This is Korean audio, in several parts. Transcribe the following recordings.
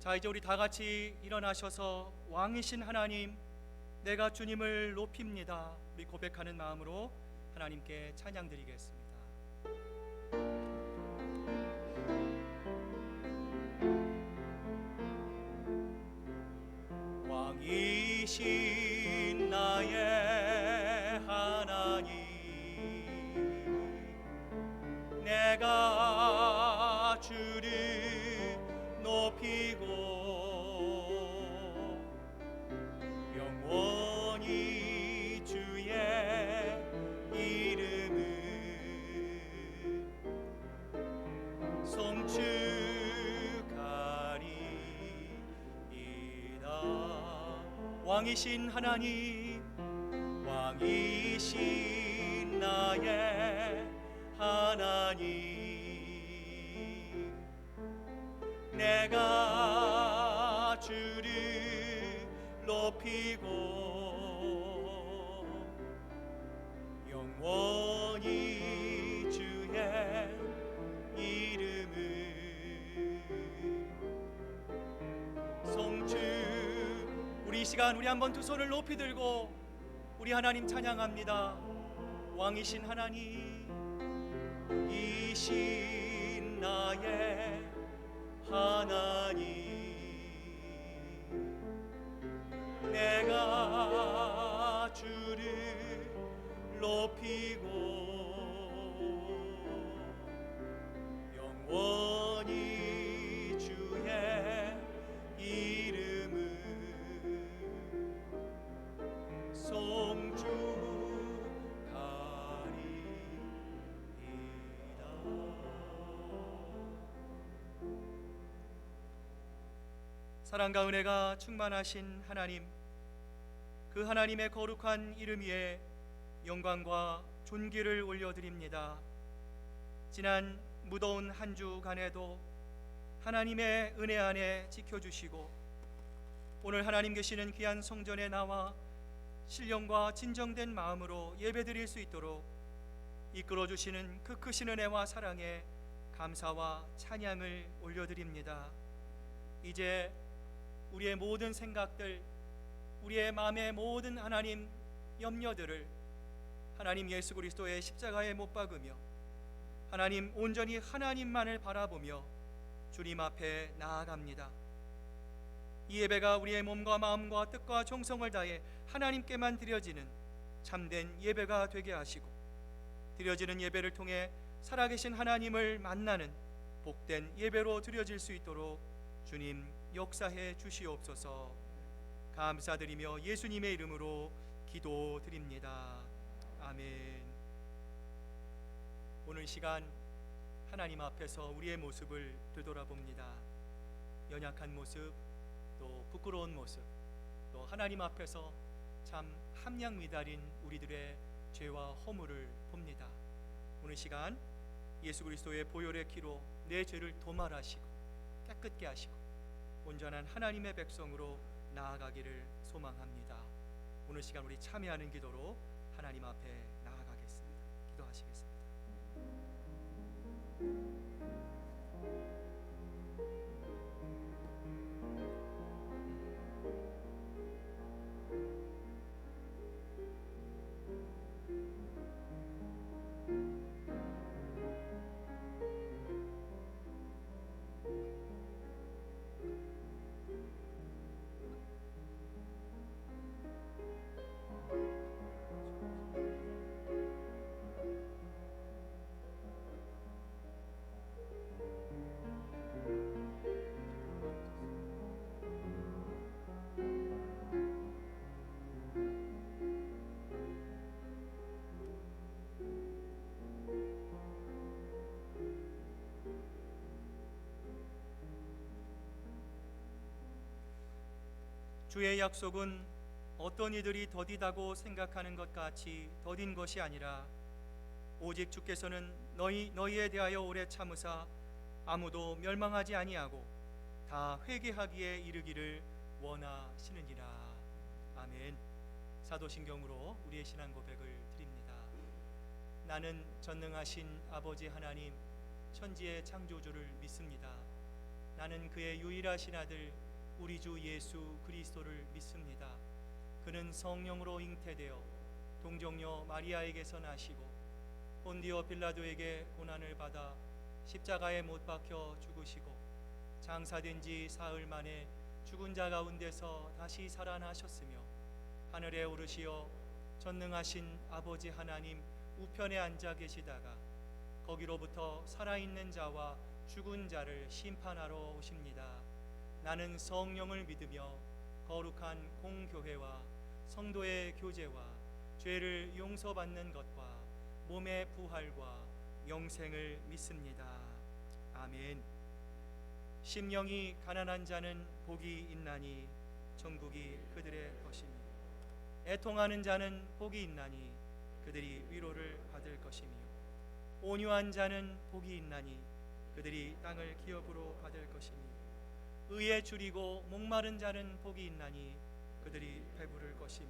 자, 이제 우리 다 같이 일어나셔서 왕이신 하나님, 내가 주님을 높입니다. 우리 고백하는 마음으로 하나님께 찬양 드리겠습니다. 왕이신 나의 하나님, 내가 주를 높이고 영원히 주의 이름을 송축하리이다. 왕이신 하나님, 왕이신 나의 하나님, 내가 주를 높이고 영원히 주의 이름을 송축. 우리 이 시간 우리 한번 두 손을 높이 들고 우리 하나님 찬양합니다. 왕이신 하나님, 이신 나의 하나님, 내가 주를 높이고 영원히 주의 이름을 송축하리이다. 사랑과 은혜가 충만하신 하나님, 그 하나님의 거룩한 이름 위에 영광과 존귀를 올려드립니다. 지난 무더운 한 주간에도 하나님의 은혜 안에 지켜주시고 오늘 하나님 계시는 귀한 성전에 나와 신령과 진정된 마음으로 예배드릴 수 있도록 이끌어주시는 그 크신 은혜와 사랑에 감사와 찬양을 올려드립니다. 이제 우리의 모든 생각들, 우리의 마음의 모든 하나님 염려들을 하나님 예수 그리스도의 십자가에 못 박으며 하나님 온전히 하나님만을 바라보며 주님 앞에 나아갑니다. 이 예배가 우리의 몸과 마음과 뜻과 정성을 다해 하나님께만 드려지는 참된 예배가 되게 하시고 드려지는 예배를 통해 살아계신 하나님을 만나는 복된 예배로 드려질 수 있도록 주님 역사해 주시옵소서. 감사드리며 예수님의 이름으로 기도드립니다. 아멘. 오늘 시간 하나님 앞에서 우리의 모습을 되돌아봅니다. 연약한 모습, 또 부끄러운 모습, 또 하나님 앞에서 참 함량미달인 우리들의 죄와 허물을 봅니다. 오늘 시간 예수 그리스도의 보혈의 피로 내 죄를 도말하시고 깨끗게 하시고 온전한 하나님의 백성으로 나아가기를 소망합니다. 오늘 시간 우리 참여하는 기도로 하나님 앞에 나아가겠습니다. 기도하시겠습니다. 주의 약속은 어떤 이들이 더디다고 생각하는 것 같이 더딘 것이 아니라 오직 주께서는 너희에 대하여 오래 참으사 아무도 멸망하지 아니하고 다 회개하기에 이르기를 원하시느니라. 아멘. 사도신경으로 우리의 신앙 고백을 드립니다. 나는 전능하신 아버지 하나님 천지의 창조주를 믿습니다. 나는 그의 유일하신 아들 우리 주 예수 그리스도를 믿습니다. 그는 성령으로 잉태되어 동정녀 마리아에게서 나시고 본디오 빌라도에게 고난을 받아 십자가에 못 박혀 죽으시고 장사된 지 사흘 만에 죽은 자 가운데서 다시 살아나셨으며 하늘에 오르시어 전능하신 아버지 하나님 우편에 앉아 계시다가 거기로부터 살아있는 자와 죽은 자를 심판하러 오십니다. 나는 성령을 믿으며 거룩한 공교회와 성도의 교제와 죄를 용서받는 것과 몸의 부활과 영생을 믿습니다. 아멘. 심령이 가난한 자는 복이 있나니 천국이 그들의 것이니 애통하는 자는 복이 있나니 그들이 위로를 받을 것이며 온유한 자는 복이 있나니 그들이 땅을 기업으로 받을 것이니 의에 줄이고 목마른 자는 복이 있나니 그들이 배부를 것이며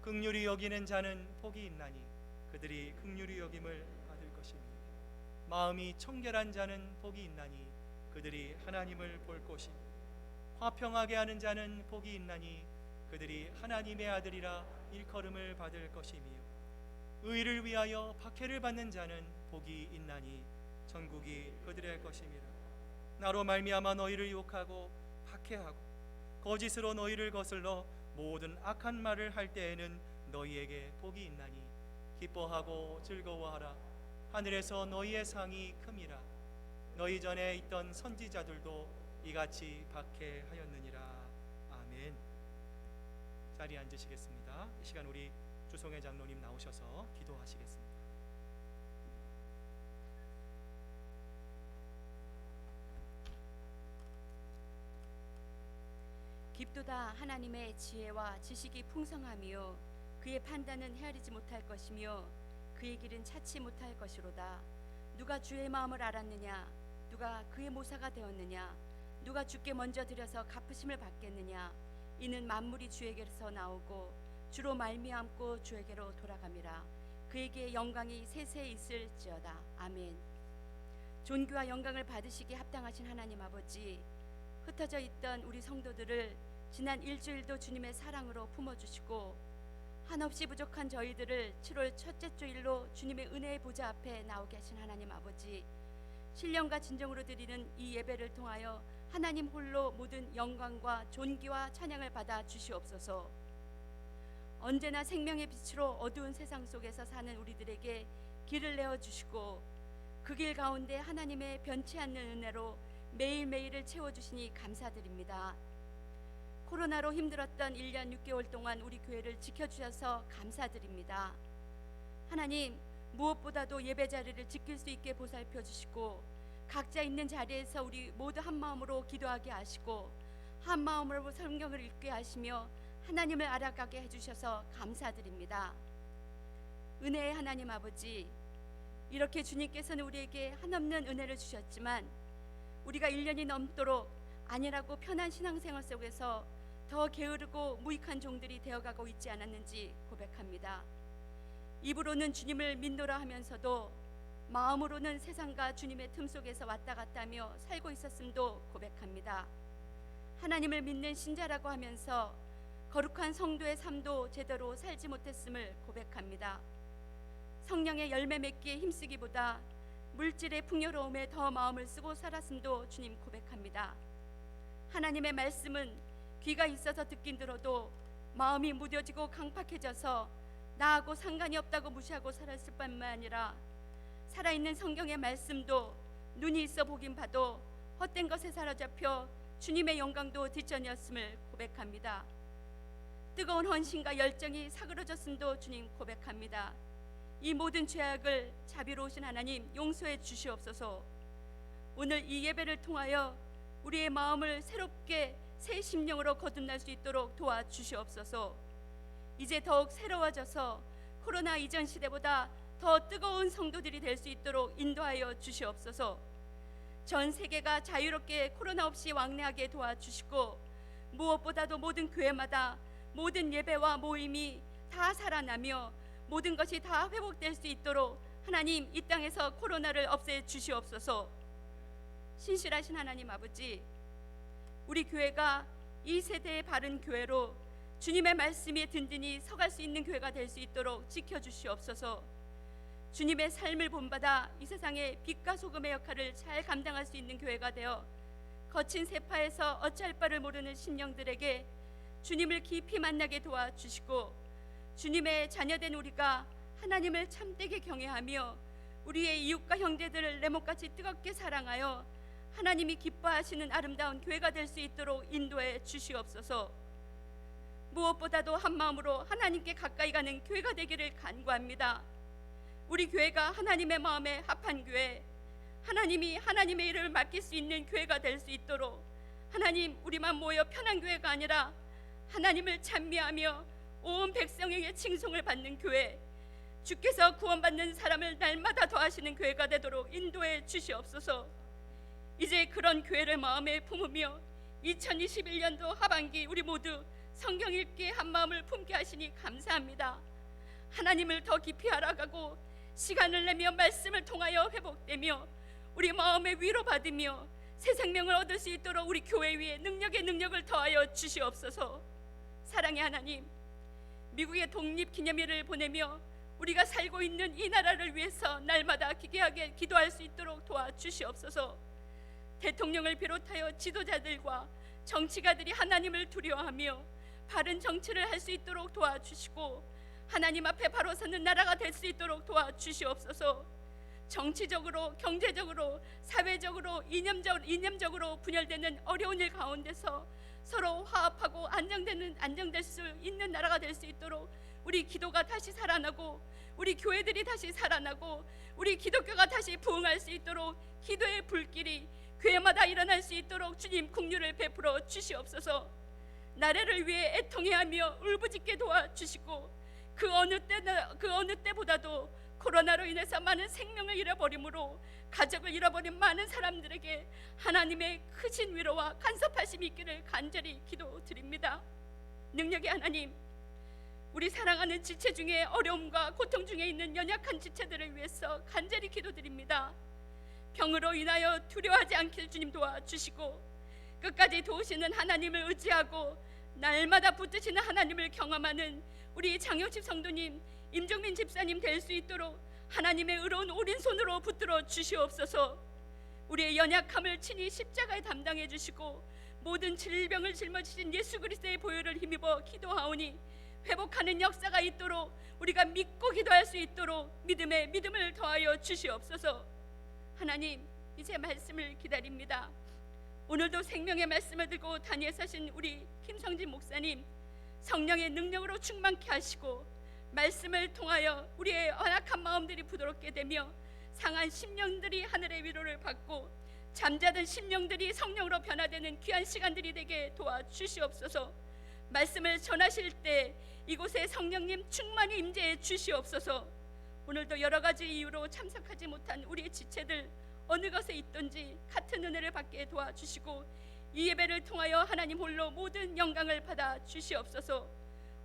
긍휼히 여기는 자는 복이 있나니 그들이 긍휼히 여김을 받을 것이며 마음이 청결한 자는 복이 있나니 그들이 하나님을 볼 것이며 화평하게 하는 자는 복이 있나니 그들이 하나님의 아들이라 일컬음을 받을 것이며 의를 위하여 박해를 받는 자는 복이 있나니 천국이 그들의 것임이라. 나로 말미암아 너희를 욕하고 박해하고 거짓으로 너희를 거슬러 모든 악한 말을 할 때에는 너희에게 복이 있나니 기뻐하고 즐거워하라. 하늘에서 너희의 상이 큼이라. 너희 전에 있던 선지자들도 이같이 박해하였느니라. 아멘. 자리에 앉으시겠습니다. 이 시간 우리 주송회 장로님 나오셔서 기도하시겠습니다. 깊도다 하나님의 지혜와 지식이 풍성하며 그의 판단은 헤아리지 못할 것이며 그의 길은 찾지 못할 것이로다. 누가 주의 마음을 알았느냐? 누가 그의 모사가 되었느냐? 누가 주께 먼저 드려서 갚으심을 받겠느냐? 이는 만물이 주에게서 나오고 주로 말미암고 주에게로 돌아감이라. 그에게 영광이 세세에 있을지어다. 아멘. 존귀와 영광을 받으시기에 합당하신 하나님 아버지, 흩어져 있던 우리 성도들을 지난 일주일도 주님의 사랑으로 품어주시고 한없이 부족한 저희들을 7월 첫째 주일로 주님의 은혜의 보좌 앞에 나오게 하신 하나님 아버지, 신령과 진정으로 드리는 이 예배를 통하여 하나님 홀로 모든 영광과 존귀와 찬양을 받아 주시옵소서. 언제나 생명의 빛으로 어두운 세상 속에서 사는 우리들에게 길을 내어주시고 그 길 가운데 하나님의 변치 않는 은혜로 매일매일을 채워주시니 감사드립니다. 코로나로 힘들었던 1년 6개월 동안 우리 교회를 지켜주셔서 감사드립니다. 하나님, 무엇보다도 예배 자리를 지킬 수 있게 보살펴 주시고 각자 있는 자리에서 우리 모두 한 마음으로 기도하게 하시고 한 마음으로 성경을 읽게 하시며 하나님을 알아가게 해주셔서 감사드립니다. 은혜의 하나님 아버지, 이렇게 주님께서는 우리에게 한없는 은혜를 주셨지만 우리가 1년이 넘도록 안일하고 편한 신앙생활 속에서 더 게으르고 무익한 종들이 되어가고 있지 않았는지 고백합니다. 입으로는 주님을 믿노라 하면서도 마음으로는 세상과 주님의 틈 속에서 왔다 갔다 하며 살고 있었음도 고백합니다. 하나님을 믿는 신자라고 하면서 거룩한 성도의 삶도 제대로 살지 못했음을 고백합니다. 성령의 열매 맺기에 힘쓰기보다 물질의 풍요로움에 더 마음을 쓰고 살았음도 주님 고백합니다. 하나님의 말씀은 귀가 있어서 듣긴 들어도 마음이 무뎌지고 강팍해져서 나하고 상관이 없다고 무시하고 살았을 뿐만 아니라 살아있는 성경의 말씀도 눈이 있어 보긴 봐도 헛된 것에 사로잡혀 주님의 영광도 뒷전이었음을 고백합니다. 뜨거운 헌신과 열정이 사그러졌음도 주님 고백합니다. 이 모든 죄악을 자비로우신 하나님 용서해 주시옵소서. 오늘 이 예배를 통하여 우리의 마음을 새롭게 새 심령으로 거듭날 수 있도록 도와주시옵소서. 이제 더욱 새로워져서 코로나 이전 시대보다 더 뜨거운 성도들이 될 수 있도록 인도하여 주시옵소서. 전 세계가 자유롭게 코로나 없이 왕래하게 도와주시고 무엇보다도 모든 교회마다 모든 예배와 모임이 다 살아나며 모든 것이 다 회복될 수 있도록 하나님 이 땅에서 코로나를 없애 주시옵소서. 신실하신 하나님 아버지, 우리 교회가 이 세대의 바른 교회로 주님의 말씀에 든든히 서갈 수 있는 교회가 될 수 있도록 지켜주시옵소서. 주님의 삶을 본받아 이 세상의 빛과 소금의 역할을 잘 감당할 수 있는 교회가 되어 거친 세파에서 어찌할 바를 모르는 심령들에게 주님을 깊이 만나게 도와주시고, 주님의 자녀된 우리가 하나님을 참되게 경외하며 우리의 이웃과 형제들을 내 몸같이 뜨겁게 사랑하여 하나님이 기뻐하시는 아름다운 교회가 될 수 있도록 인도해 주시옵소서. 무엇보다도 한마음으로 하나님께 가까이 가는 교회가 되기를 간구합니다. 우리 교회가 하나님의 마음에 합한 교회, 하나님이 하나님의 일을 맡길 수 있는 교회가 될 수 있도록, 하나님, 우리만 모여 편한 교회가 아니라 하나님을 찬미하며 온 백성에게 칭송을 받는 교회, 주께서 구원받는 사람을 날마다 더하시는 교회가 되도록 인도해 주시옵소서. 이제 그런 교회를 마음에 품으며 2021년도 하반기 우리 모두 성경 읽기에 한 마음을 품게 하시니 감사합니다. 하나님을 더 깊이 알아가고 시간을 내며 말씀을 통하여 회복되며 우리 마음에 위로받으며 새 생명을 얻을 수 있도록 우리 교회 위에 능력의 능력을 더하여 주시옵소서. 사랑의 하나님, 미국의 독립기념일을 보내며 우리가 살고 있는 이 나라를 위해서 날마다 기괴하게 기도할 수 있도록 도와주시옵소서. 대통령을 비롯하여 지도자들과 정치가들이 하나님을 두려워하며 바른 정치를 할 수 있도록 도와주시고 하나님 앞에 바로 서는 나라가 될 수 있도록 도와주시옵소서. 정치적으로, 경제적으로, 사회적으로, 이념적으로 분열되는 어려운 일 가운데서 서로 화합하고 안정될 수 있는 나라가 될 수 있도록 우리 기도가 다시 살아나고 우리 교회들이 다시 살아나고 우리 기독교가 다시 부흥할 수 있도록 기도의 불길이 교회마다 일어날 수 있도록 주님 긍휼을 베풀어 주시옵소서. 나라를 위해 애통해하며 울부짖게 도와주시고 그 어느 때보다도 코로나로 인해서 많은 생명을 잃어버림으로 가족을 잃어버린 많은 사람들에게 하나님의 크신 위로와 간섭하심이 있기를 간절히 기도드립니다. 능력의 하나님, 우리 사랑하는 지체 중에 어려움과 고통 중에 있는 연약한 지체들을 위해서 간절히 기도드립니다. 병으로 인하여 두려워하지 않길 주님 도와주시고 끝까지 도우시는 하나님을 의지하고 날마다 붙드시는 하나님을 경험하는 우리 장효집 성도님, 임종민 집사님 될 수 있도록 하나님의 의로운 오른손으로 붙들어 주시옵소서. 우리의 연약함을 친히 십자가에 담당해 주시고 모든 질병을 짊어지신 예수 그리스도의 보혈을 힘입어 기도하오니 회복하는 역사가 있도록 우리가 믿고 기도할 수 있도록 믿음을 더하여 주시옵소서. 하나님, 이제 말씀을 기다립니다. 오늘도 생명의 말씀을 들고 단위에 서신 우리 김성진 목사님, 성령의 능력으로 충만케 하시고 말씀을 통하여 우리의 언약한 마음들이 부드럽게 되며 상한 심령들이 하늘의 위로를 받고 잠자던 심령들이 성령으로 변화되는 귀한 시간들이 되게 도와주시옵소서. 말씀을 전하실 때 이곳에 성령님 충만히 임재해 주시옵소서. 오늘도 여러 가지 이유로 참석하지 못한 우리의 지체들 어느 곳에 있든지 같은 은혜를 받게 도와주시고 이 예배를 통하여 하나님 홀로 모든 영광을 받아 주시옵소서.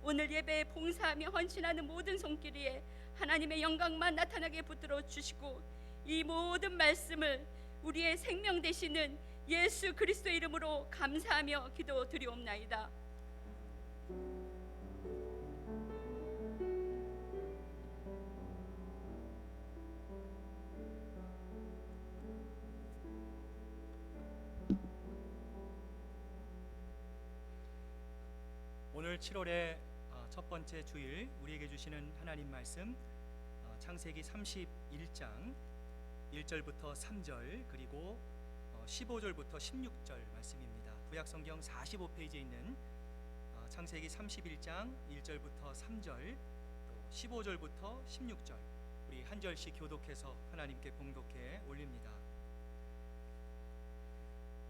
오늘 예배에 봉사하며 헌신하는 모든 손길에 하나님의 영광만 나타나게 붙들어 주시고 이 모든 말씀을 우리의 생명 되시는 예수 그리스도 이름으로 감사하며 기도드리옵나이다. 오늘 7월의 첫 번째 주일 우리에게 주시는 하나님 말씀 창세기 31장 1절부터 3절 그리고 15절부터 16절 말씀입니다. 구약성경 45페이지에 있는 창세기 31장 1절부터 3절 또 15절부터 16절 우리 한 절씩 교독해서 하나님께 봉독해 올립니다.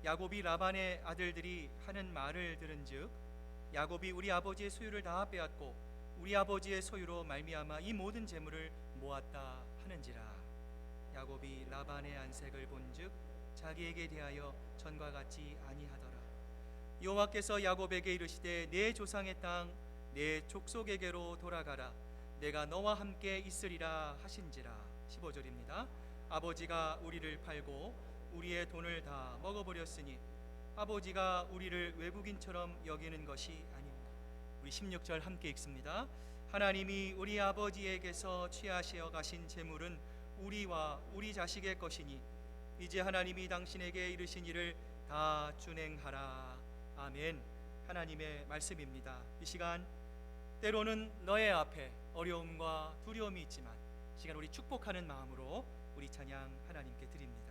야곱이 라반의 아들들이 하는 말을 들은즉 야곱이 우리 아버지의 소유를 다 빼앗고 우리 아버지의 소유로 말미암아 이 모든 재물을 모았다 하는지라. 야곱이 라반의 안색을 본즉 자기에게 대하여 전과 같지 아니하더라. 여호와께서 야곱에게 이르시되 내 조상의 땅 내 족속에게로 돌아가라. 내가 너와 함께 있으리라 하신지라. 15절입니다. 아버지가 우리를 팔고 우리의 돈을 다 먹어버렸으니 아버지가 우리를 외국인처럼 여기는 것이 아닙니다. 우리 16절 함께 읽습니다. 하나님이 우리 아버지에게서 취하시어 가신 재물은 우리와 우리 자식의 것이니 이제 하나님이 당신에게 이르신 일을 다 준행하라. 아멘. 하나님의 말씀입니다. 이 시간 때로는 너의 앞에 어려움과 두려움이 있지만 이 시간 우리 축복하는 마음으로 우리 찬양 하나님께 드립니다.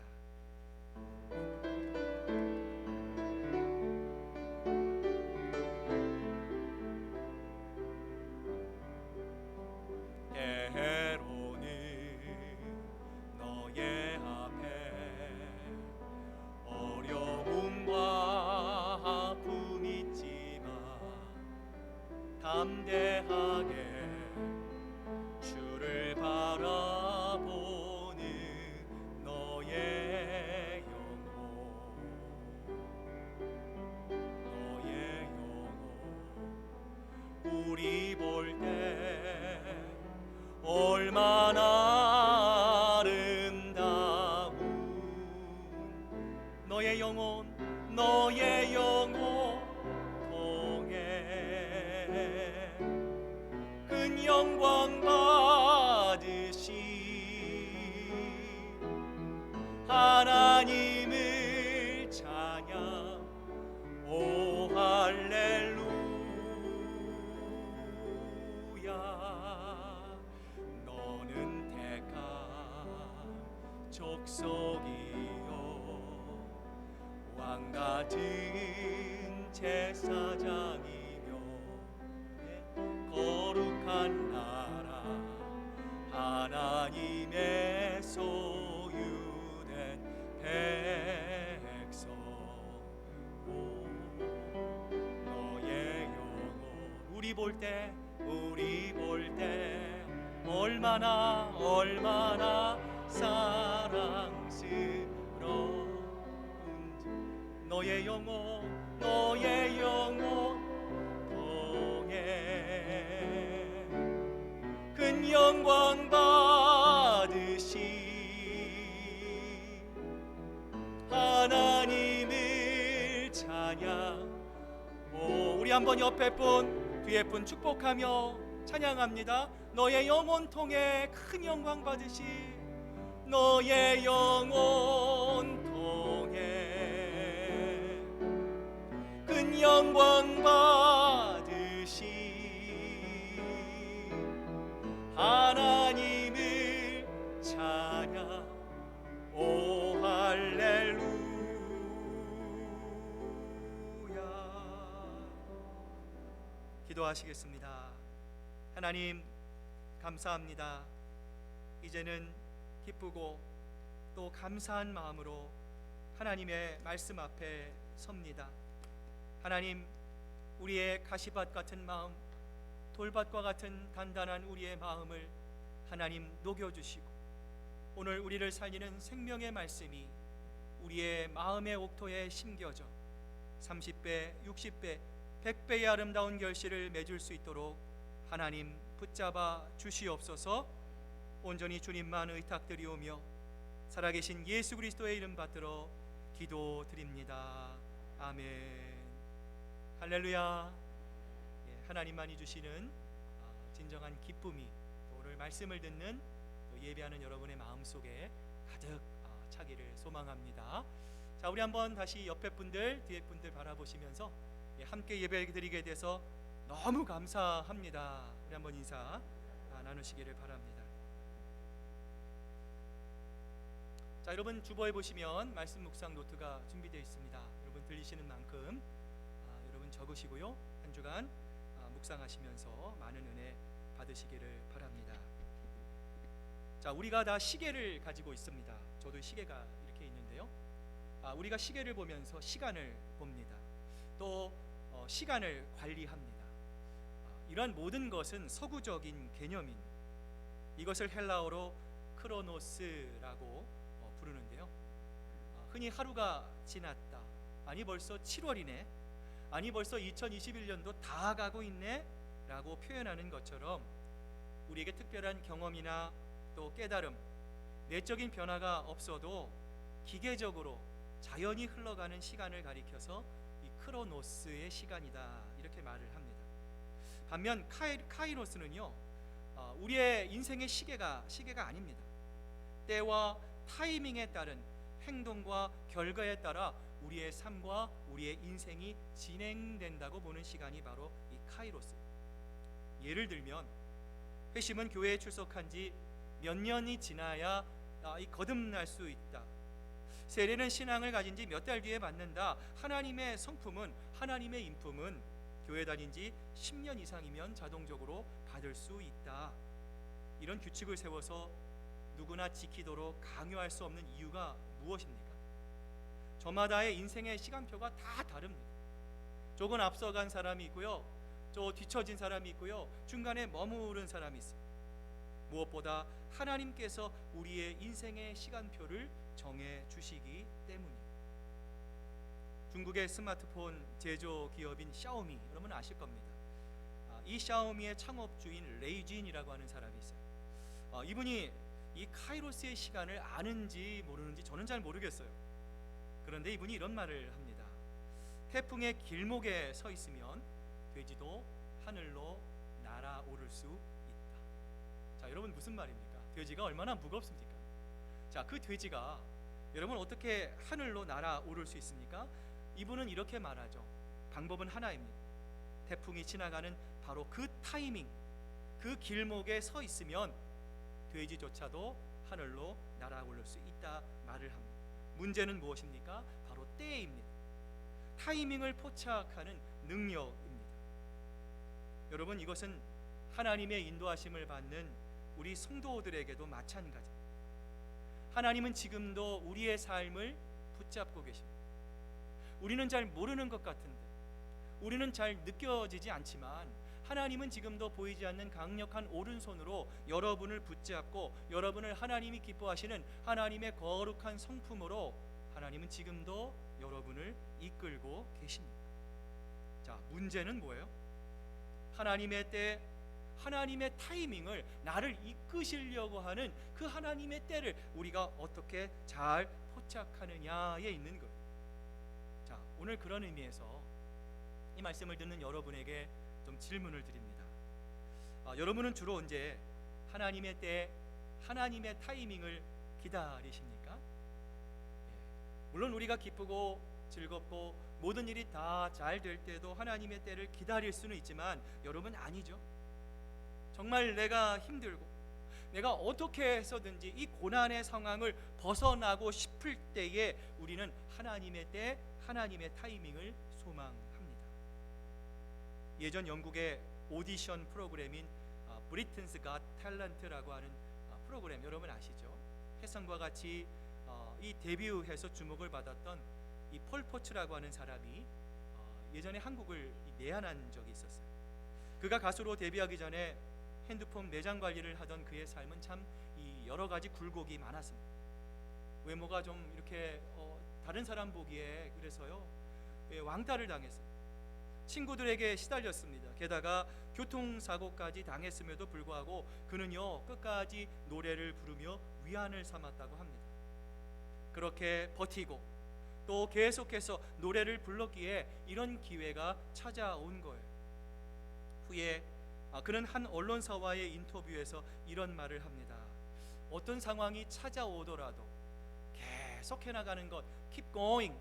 때로는 너의 앞에 어려움과 아픔이 있지만 담대하게 주를 바라보는 너의 영혼 우리 볼 때 얼마나 아름다운 너의 영혼 통해 큰 영광 받으시 하나님을 찬양 오 할렐루야 너는 택한 족속이요 왕같은 제사장이며 거룩한 나라 하나님의 소유된 백성 너의 영혼 우리 볼 때 얼마나 사랑스러운지 너의 영혼 통해 큰 영광 받으시 하나님을 찬양 오 우리 한번 옆에 분 뒤에 분 축복하며 찬양합니다. 너의 영혼 통해 큰 영광 받으시 너의 영혼 통해 큰 영광 받으시 하나님을 찬양 오 할렐루야 기도하시겠습니다. 하나님 감사합니다. 이제는 기쁘고 또 감사한 마음으로 하나님의 말씀 앞에 섭니다. 하나님 우리의 가시밭 같은 마음 돌밭과 같은 단단한 우리의 마음을 하나님 녹여주시고 오늘 우리를 살리는 생명의 말씀이 우리의 마음의 옥토에 심겨져 30배, 60배, 100배의 아름다운 결실을 맺을 수 있도록 하나님 붙잡아 주시옵소서. 온전히 주님만 의탁드리오며 살아계신 예수 그리스도의 이름 받들어 기도드립니다. 아멘. 할렐루야. 하나님만이 주시는 진정한 기쁨이 오늘 말씀을 듣는 또 예배하는 여러분의 마음속에 가득 차기를 소망합니다. 자, 우리 한번 다시 옆에 분들 뒤에 분들 바라보시면서 함께 예배 드리게 돼서 너무 감사합니다. 우리 한번 인사 나누시기를 바랍니다. 자, 여러분 주보에 보시면 말씀 묵상 노트가 준비되어 있습니다. 여러분 들리시는 만큼 여러분 적으시고요. 한 주간 묵상하시면서 많은 은혜 받으시기를 바랍니다. 자, 우리가 다 시계를 가지고 있습니다. 저도 시계가 이렇게 있는데요. 우리가 시계를 보면서 시간을 봅니다. 또 시간을 관리합니다. 이러한 모든 것은 서구적인 개념입니다. 이것을 헬라어로 크로노스라고 부르는데요. 흔히 하루가 지났다. 아니 벌써 7월이네. 아니 벌써 2021년도 다 가고 있네 라고 표현하는 것처럼 우리에게 특별한 경험이나 또 깨달음, 내적인 변화가 없어도 기계적으로 자연히 흘러가는 시간을 가리켜서 이 크로노스의 시간이다 이렇게 말을 합니다. 반면 카이로스는요, 우리의 인생의 시계가 아닙니다. 때와 타이밍에 따른 행동과 결과에 따라 우리의 삶과 우리의 인생이 진행된다고 보는 시간이 바로 이 카이로스예요. 예를 들면 회심은 교회에 출석한 지 몇 년이 지나야 거듭날 수 있다. 세례는 신앙을 가진 지 몇 달 뒤에 받는다. 하나님의 성품은, 하나님의 인품은 교회 다닌 지 10년 이상이면 자동적으로 받을 수 있다. 이런 규칙을 세워서 누구나 지키도록 강요할 수 없는 이유가 무엇입니까? 저마다의 인생의 시간표가 다 다릅니다. 조금 앞서간 사람이 있고요, 저 뒤처진 사람이 있고요, 중간에 머무른 사람이 있습니다. 무엇보다 하나님께서 우리의 인생의 시간표를 정해 주시기 때문입니다. 중국의 스마트폰 제조 기업인 샤오미, 여러분 아실 겁니다. 이 샤오미의 창업주인 레이진이라고 하는 사람이 있어요. 이분이 이 카이로스의 시간을 아는지 모르는지 저는 잘 모르겠어요. 그런데 이분이 이런 말을 합니다. 태풍의 길목에 서 있으면 돼지도 하늘로 날아오를 수 있다. 자, 여러분 무슨 말입니까? 돼지가 얼마나 무겁습니까? 자, 그 돼지가 여러분 어떻게 하늘로 날아오를 수 있습니까? 이분은 이렇게 말하죠. 방법은 하나입니다. 태풍이 지나가는 바로 그 타이밍, 그 길목에 서 있으면 돼지조차도 하늘로 날아오를 수 있다 말을 합니다. 문제는 무엇입니까? 바로 때입니다. 타이밍을 포착하는 능력입니다. 여러분, 이것은 하나님의 인도하심을 받는 우리 성도들에게도 마찬가지입니다. 하나님은 지금도 우리의 삶을 붙잡고 계십니다. 우리는 잘 모르는 것 같은데, 우리는 잘 느껴지지 않지만 하나님은 지금도 보이지 않는 강력한 오른손으로 여러분을 붙잡고 여러분을 하나님이 기뻐하시는 하나님의 거룩한 성품으로 하나님은 지금도 여러분을 이끌고 계십니다. 자, 문제는 뭐예요? 하나님의 때, 하나님의 타이밍을 나를 이끄시려고 하는 그 하나님의 때를 우리가 어떻게 잘 포착하느냐에 있는 거예요. 자, 오늘 그런 의미에서 이 말씀을 듣는 여러분에게 좀 질문을 드립니다. 여러분은 주로 언제 하나님의 때, 하나님의 타이밍을 기다리십니까? 물론 우리가 기쁘고 즐겁고 모든 일이 다 잘 될 때도 하나님의 때를 기다릴 수는 있지만 여러분 아니죠. 정말 내가 힘들고 내가 어떻게 해서든지 이 고난의 상황을 벗어나고 싶을 때에 우리는 하나님의 때, 하나님의 타이밍을 소망합니다. 예전 영국의 오디션 프로그램인 브리튼스 갓 탤런트라고 하는 프로그램 여러분 아시죠? 혜성과 같이 이 데뷔해서 주목을 받았던 이 폴 포츠라고 하는 사람이 예전에 한국을 내한한 적이 있었어요. 그가 가수로 데뷔하기 전에 핸드폰 매장 관리를 하던 그의 삶은 참 여러 가지 굴곡이 많았습니다. 외모가 좀 이렇게 다른 사람 보기에 그래서요 왕따를 당했어요. 친구들에게 시달렸습니다. 게다가 교통사고까지 당했음에도 불구하고 그는요 끝까지 노래를 부르며 위안을 삼았다고 합니다. 그렇게 버티고 또 계속해서 노래를 불렀기에 이런 기회가 찾아온 거예요. 후에 그는 한 언론사와의 인터뷰에서 이런 말을 합니다. 어떤 상황이 찾아오더라도 계속해 나가는 것, keep going.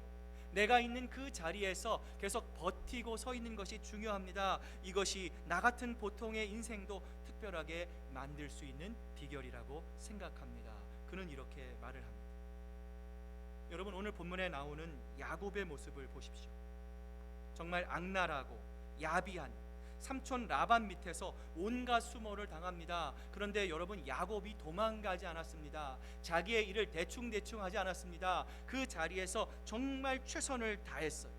내가 있는 그 자리에서 계속 버티고 서 있는 것이 중요합니다. 이것이 나 같은 보통의 인생도 특별하게 만들 수 있는 비결이라고 생각합니다. 그는 이렇게 말을 합니다. 여러분, 오늘 본문에 나오는 야곱의 모습을 보십시오. 정말 악랄하고 야비한 삼촌 라반 밑에서 온갖 수모를 당합니다. 그런데 여러분, 야곱이 도망가지 않았습니다. 자기의 일을 대충 하지 않았습니다. 그 자리에서 정말 최선을 다했어요.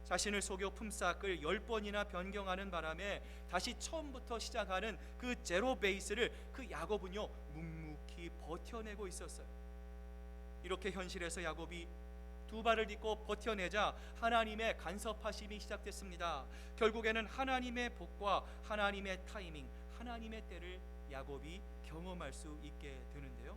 자신을 속여 품삯을 10번이나 변경하는 바람에 다시 처음부터 시작하는 그 제로 베이스를 그 야곱은요 묵묵히 버텨내고 있었어요. 이렇게 현실에서 야곱이 두 발을 딛고 버텨내자 하나님의 간섭하심이 시작됐습니다. 결국에는 하나님의 복과 하나님의 타이밍, 하나님의 때를 야곱이 경험할 수 있게 되는데요.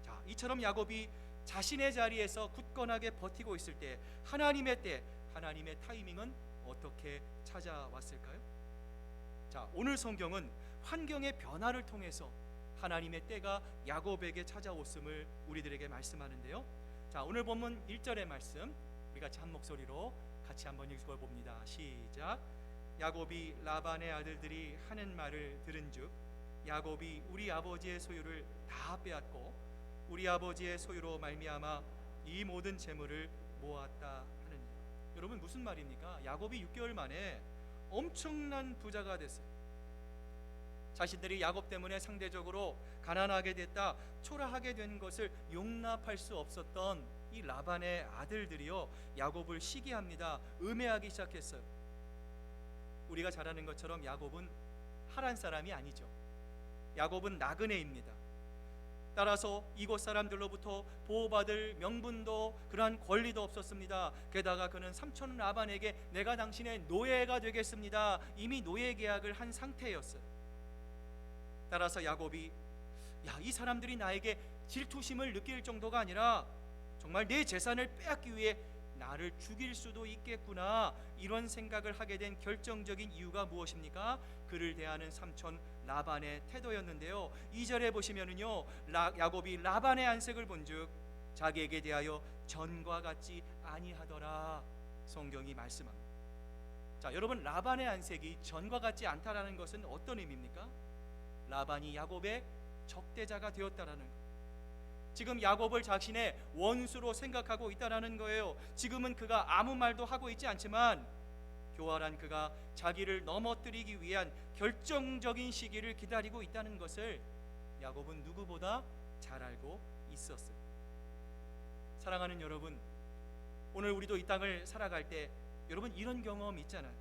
자, 이처럼 야곱이 자신의 자리에서 굳건하게 버티고 있을 때 하나님의 때, 하나님의 타이밍은 어떻게 찾아왔을까요? 자, 오늘 성경은 환경의 변화를 통해서 하나님의 때가 야곱에게 찾아왔음을 우리들에게 말씀하는데요. 자, 오늘 본문 1절의 말씀 우리 같이 한 목소리로 같이 한번 읽어봅니다. 시작. 야곱이 라반의 아들들이 하는 말을 들은즉 야곱이 우리 아버지의 소유를 다 빼앗고 우리 아버지의 소유로 말미암아 이 모든 재물을 모았다 하느니라. 여러분 무슨 말입니까? 야곱이 6개월 만에 엄청난 부자가 됐어요. 자신들이 야곱 때문에 상대적으로 가난하게 됐다, 초라하게 된 것을 용납할 수 없었던 이 라반의 아들들이요 야곱을 시기합니다. 음해하기 시작했어요. 우리가 잘 아는 것처럼 야곱은 하란 사람이 아니죠. 야곱은 나그네입니다. 따라서 이곳 사람들로부터 보호받을 명분도 그러한 권리도 없었습니다. 게다가 그는 삼촌 라반에게 내가 당신의 노예가 되겠습니다, 이미 노예 계약을 한 상태였어요. 따라서 야곱이 이 사람들이 나에게 질투심을 느낄 정도가 아니라 정말 내 재산을 빼앗기 위해 나를 죽일 수도 있겠구나, 이런 생각을 하게 된 결정적인 이유가 무엇입니까? 그를 대하는 삼촌 라반의 태도였는데요. 2절에 보시면은요 야곱이 라반의 안색을 본즉 자기에게 대하여 전과 같지 아니하더라, 성경이 말씀합니다. 자, 여러분 라반의 안색이 전과 같지 않다라는 것은 어떤 의미입니까? 라반이 야곱의 적대자가 되었다라는 것. 지금 야곱을 자신의 원수로 생각하고 있다라는 거예요. 지금은 그가 아무 말도 하고 있지 않지만 교활한 그가 자기를 넘어뜨리기 위한 결정적인 시기를 기다리고 있다는 것을 야곱은 누구보다 잘 알고 있었어요. 사랑하는 여러분, 오늘 우리도 이 땅을 살아갈 때 여러분 이런 경험 있잖아요.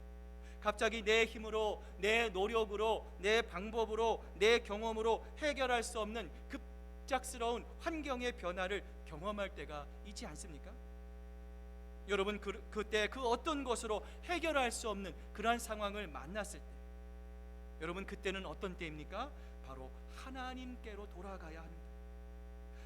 갑자기 내 힘으로, 내 노력으로, 내 방법으로, 내 경험으로 해결할 수 없는 급작스러운 환경의 변화를 경험할 때가 있지 않습니까? 여러분 그때 그 어떤 것으로 해결할 수 없는 그러한 상황을 만났을 때 여러분 그때는 어떤 때입니까? 바로 하나님께로 돌아가야 합니다.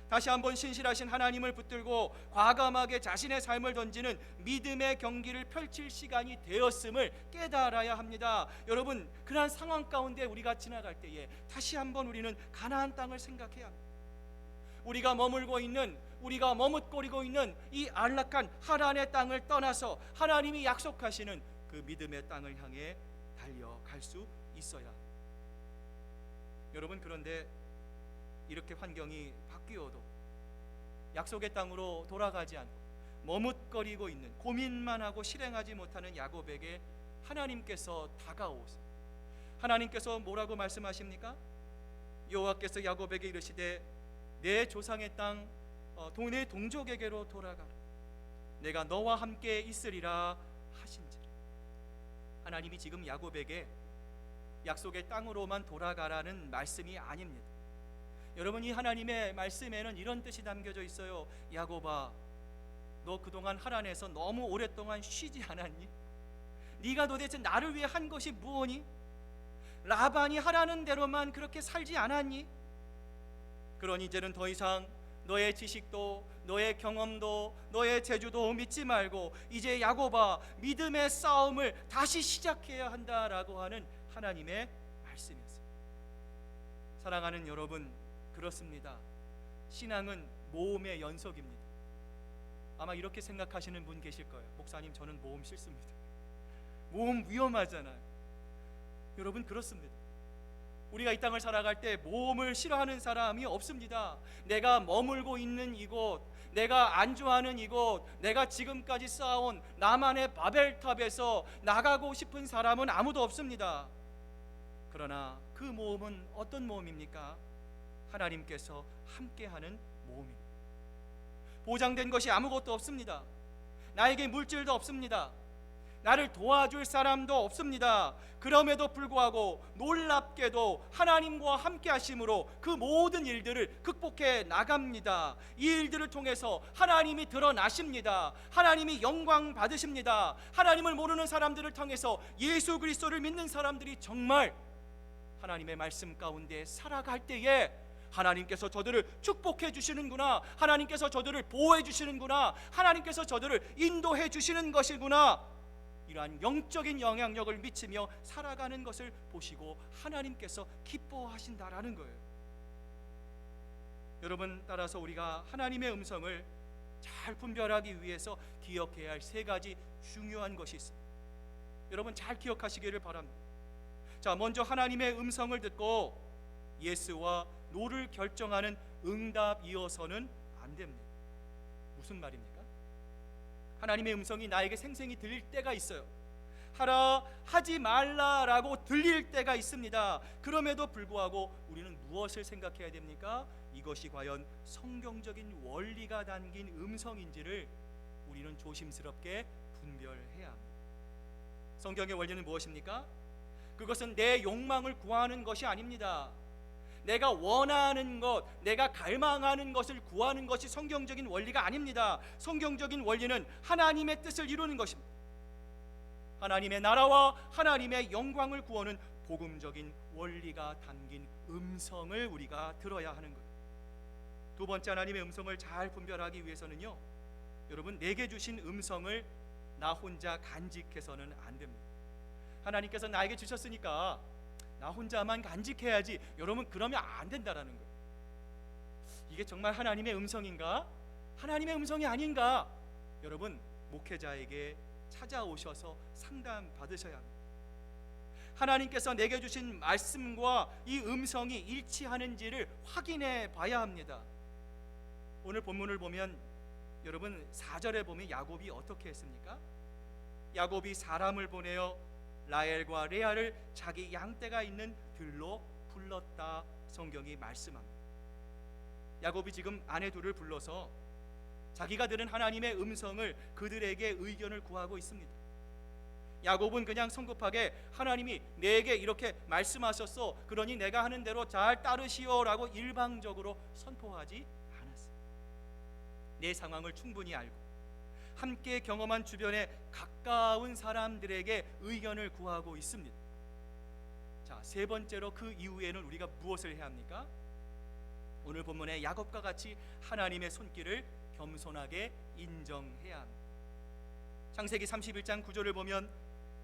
다시 한번 신실하신 하나님을 붙들고 과감하게 자신의 삶을 던지는 믿음의 경기를 펼칠 시간이 되었음을 깨달아야 합니다. 여러분 그러한 상황 가운데 우리가 지나갈 때에 다시 한번 우리는 가나안 땅을 생각해야 합니다. 우리가 머물고 있는, 우리가 머뭇거리고 있는 이 안락한 하란의 땅을 떠나서 하나님이 약속하시는 그 믿음의 땅을 향해 달려갈 수 있어야 합니다. 여러분 그런데 이렇게 환경이 바뀌어도 약속의 땅으로 돌아가지 않고 머뭇거리고 있는, 고민만 하고 실행하지 못하는 야곱에게 하나님께서 다가오세요. 하나님께서 뭐라고 말씀하십니까? 여호와께서 야곱에게 이르시되 내 조상의 땅 내 동족에게로 돌아가라, 내가 너와 함께 있으리라 하신지라. 하나님이 지금 야곱에게 약속의 땅으로만 돌아가라는 말씀이 아닙니다. 여러분 이 하나님의 말씀에는 이런 뜻이 담겨져 있어요. 야곱아, 너 그동안 하란에서 너무 오랫동안 쉬지 않았니? 네가 도대체 나를 위해 한 것이 무엇니? 라반이 하라는 대로만 그렇게 살지 않았니? 그러니 이제는 더 이상 너의 지식도, 너의 경험도, 너의 재주도 믿지 말고 이제 야곱아, 믿음의 싸움을 다시 시작해야 한다라고 하는 하나님의 말씀이었습니다. 사랑하는 여러분, 그렇습니다. 신앙은 모험의 연속입니다. 아마 이렇게 생각하시는 분 계실 거예요. 목사님, 저는 모험 싫습니다. 모험 위험하잖아요. 여러분 그렇습니다. 우리가 이 땅을 살아갈 때 모험을 싫어하는 사람이 없습니다. 내가 머물고 있는 이곳, 내가 안주하는 이곳, 내가 지금까지 쌓아온 나만의 바벨탑에서 나가고 싶은 사람은 아무도 없습니다. 그러나 그 모험은 어떤 모험입니까? 하나님께서 함께하는 모험입니다. 보장된 것이 아무것도 없습니다. 나에게 물질도 없습니다. 나를 도와줄 사람도 없습니다. 그럼에도 불구하고 놀랍게도 하나님과 함께 하심으로 그 모든 일들을 극복해 나갑니다. 이 일들을 통해서 하나님이 드러나십니다. 하나님이 영광 받으십니다. 하나님을 모르는 사람들을 통해서 예수 그리스도를 믿는 사람들이 정말 하나님의 말씀 가운데 살아갈 때에 하나님께서 저들을 축복해 주시는구나, 하나님께서 저들을 보호해 주시는구나, 하나님께서 저들을 인도해 주시는 것이구나, 이러한 영적인 영향력을 미치며 살아가는 것을 보시고 하나님께서 기뻐하신다라는 거예요. 여러분, 따라서 우리가 하나님의 음성을 잘 분별하기 위해서 기억해야 할 세 가지 중요한 것이 있습니다. 여러분 잘 기억하시기를 바랍니다. 자, 먼저 하나님의 음성을 듣고 예스와 노를 결정하는 응답이어서는 안 됩니다. 무슨 말입니까? 하나님의 음성이 나에게 생생히 들릴 때가 있어요. 하라, 하지 말라라고 들릴 때가 있습니다. 그럼에도 불구하고 우리는 무엇을 생각해야 됩니까? 이것이 과연 성경적인 원리가 담긴 음성인지를 우리는 조심스럽게 분별해야 합니다. 성경의 원리는 무엇입니까? 그것은 내 욕망을 구하는 것이 아닙니다. 내가 원하는 것, 내가 갈망하는 것을 구하는 것이 성경적인 원리가 아닙니다. 성경적인 원리는 하나님의 뜻을 이루는 것입니다. 하나님의 나라와 하나님의 영광을 구하는 복음적인 원리가 담긴 음성을 우리가 들어야 하는 거예요. 두 번째, 하나님의 음성을 잘 분별하기 위해서는요, 여러분, 내게 주신 음성을 나 혼자 간직해서는 안 됩니다. 하나님께서 나에게 주셨으니까 나 혼자만 간직해야지, 여러분, 그러면 안 된다라는 거예요. 이게 정말 하나님의 음성인가? 하나님의 음성이 아닌가? 여러분, 목회자에게 찾아오셔서 상담 받으셔야 합니다. 하나님께서 내게 주신 말씀과 이 음성이 일치하는지를 확인해 봐야 합니다. 오늘 본문을 보면 여러분 4절에 보면 야곱이 어떻게 했습니까? 야곱이 사람을 보내어 라헬과 레아를 자기 양떼가 있는 들로 불렀다, 성경이 말씀합니다. 야곱이 지금 아내 둘을 불러서 자기가 들은 하나님의 음성을 그들에게 의견을 구하고 있습니다. 야곱은 그냥 성급하게 하나님이 내게 이렇게 말씀하셨어, 그러니 내가 하는 대로 잘 따르시오라고 일방적으로 선포하지 않았어요. 내 상황을 충분히 알고 함께 경험한 주변에 가까운 사람들에게 의견을 구하고 있습니다. 자, 세 번째로 그 이후에는 우리가 무엇을 해야 합니까? 오늘 본문의 야곱과 같이 하나님의 손길을 겸손하게 인정해야 합니다. 창세기 31장 9절을 보면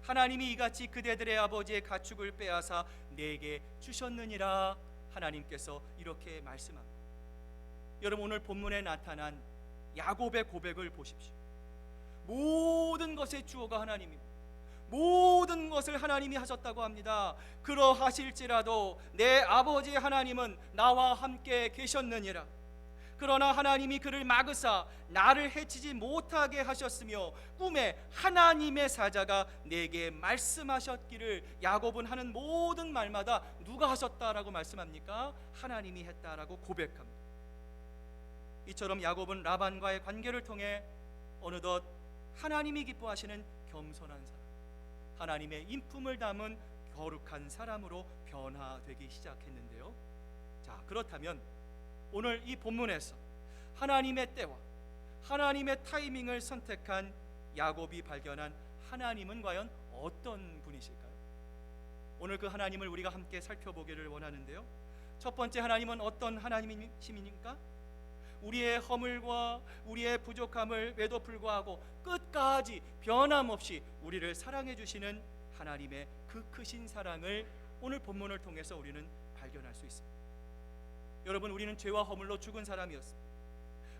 하나님이 이같이 그대들의 아버지의 가축을 빼앗아 내게 주셨느니라, 하나님께서 이렇게 말씀합니다. 여러분, 오늘 본문에 나타난 야곱의 고백을 보십시오. 모든 것의 주어가 하나님입니다. 모든 것을 하나님이 하셨다고 합니다. 그러하실지라도 내 아버지 하나님은 나와 함께 계셨느니라. 그러나 하나님이 그를 막으사 나를 해치지 못하게 하셨으며 꿈에 하나님의 사자가 내게 말씀하셨기를. 야곱은 하는 모든 말마다 누가 하셨다라고 말씀합니까? 하나님이 했다라고 고백합니다. 이처럼 야곱은 라반과의 관계를 통해 어느덧 하나님이 기뻐하시는 겸손한 사람, 하나님의 인품을 담은 거룩한 사람으로 변화되기 시작했는데요. 자, 그렇다면 오늘 이 본문에서 하나님의 때와 하나님의 타이밍을 선택한 야곱이 발견한 하나님은 과연 어떤 분이실까요? 오늘 그 하나님을 우리가 함께 살펴보기를 원하는데요. 첫 번째, 하나님은 어떤 하나님이십니까? 우리의 허물과 우리의 부족함을에도 불구하고 끝까지 변함없이 우리를 사랑해 주시는 하나님의 그 크신 사랑을 오늘 본문을 통해서 우리는 발견할 수 있습니다. 여러분, 우리는 죄와 허물로 죽은 사람이었습니다.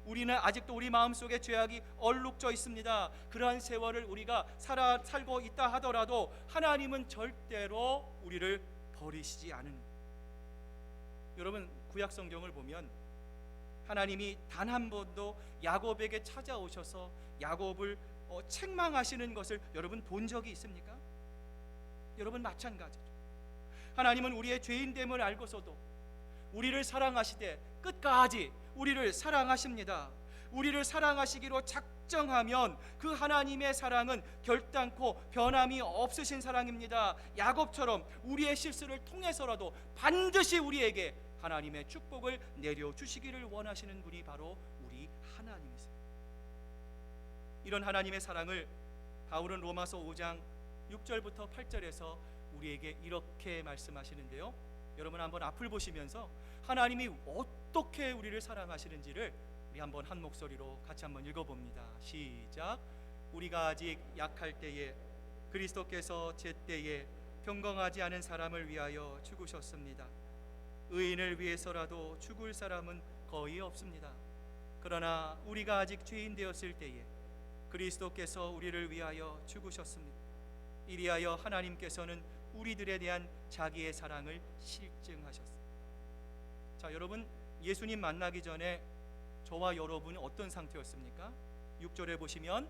우리는 아직도 우리 마음속에 죄악이 얼룩져 있습니다. 그러한 세월을 우리가 살고 있다 하더라도 하나님은 절대로 우리를 버리시지 않습니다. 여러분, 구약 성경을 보면 하나님이 단 한 번도 야곱에게 찾아오셔서 야곱을 책망하시는 것을 여러분 본 적이 있습니까? 여러분, 마찬가지죠. 하나님은 우리의 죄인됨을 알고서도 우리를 사랑하시되 끝까지 우리를 사랑하십니다. 우리를 사랑하시기로 작정하면 그 하나님의 사랑은 결단코 변함이 없으신 사랑입니다. 야곱처럼 우리의 실수를 통해서라도 반드시 우리에게 하나님의 축복을 내려주시기를 원하시는 분이 바로 우리 하나님이세요. 이런 하나님의 사랑을 바울은 로마서 5장 6절부터 8절에서 우리에게 이렇게 말씀하시는데요. 여러분 한번 앞을 보시면서 하나님이 어떻게 우리를 사랑하시는지를 우리 한번 한 목소리로 같이 한번 읽어봅니다. 시작. 우리가 아직 약할 때에 그리스도께서 제때에 경건하지 않은 사람을 위하여 죽으셨습니다. 의인을 위해서라도 죽을 사람은 거의 없습니다. 그러나 우리가 아직 죄인 되었을 때에 그리스도께서 우리를 위하여 죽으셨습니다. 이리하여 하나님께서는 우리들에 대한 자기의 사랑을 실증하셨습니다. 자, 여러분, 예수님 만나기 전에 저와 여러분은 어떤 상태였습니까? 6절에 보시면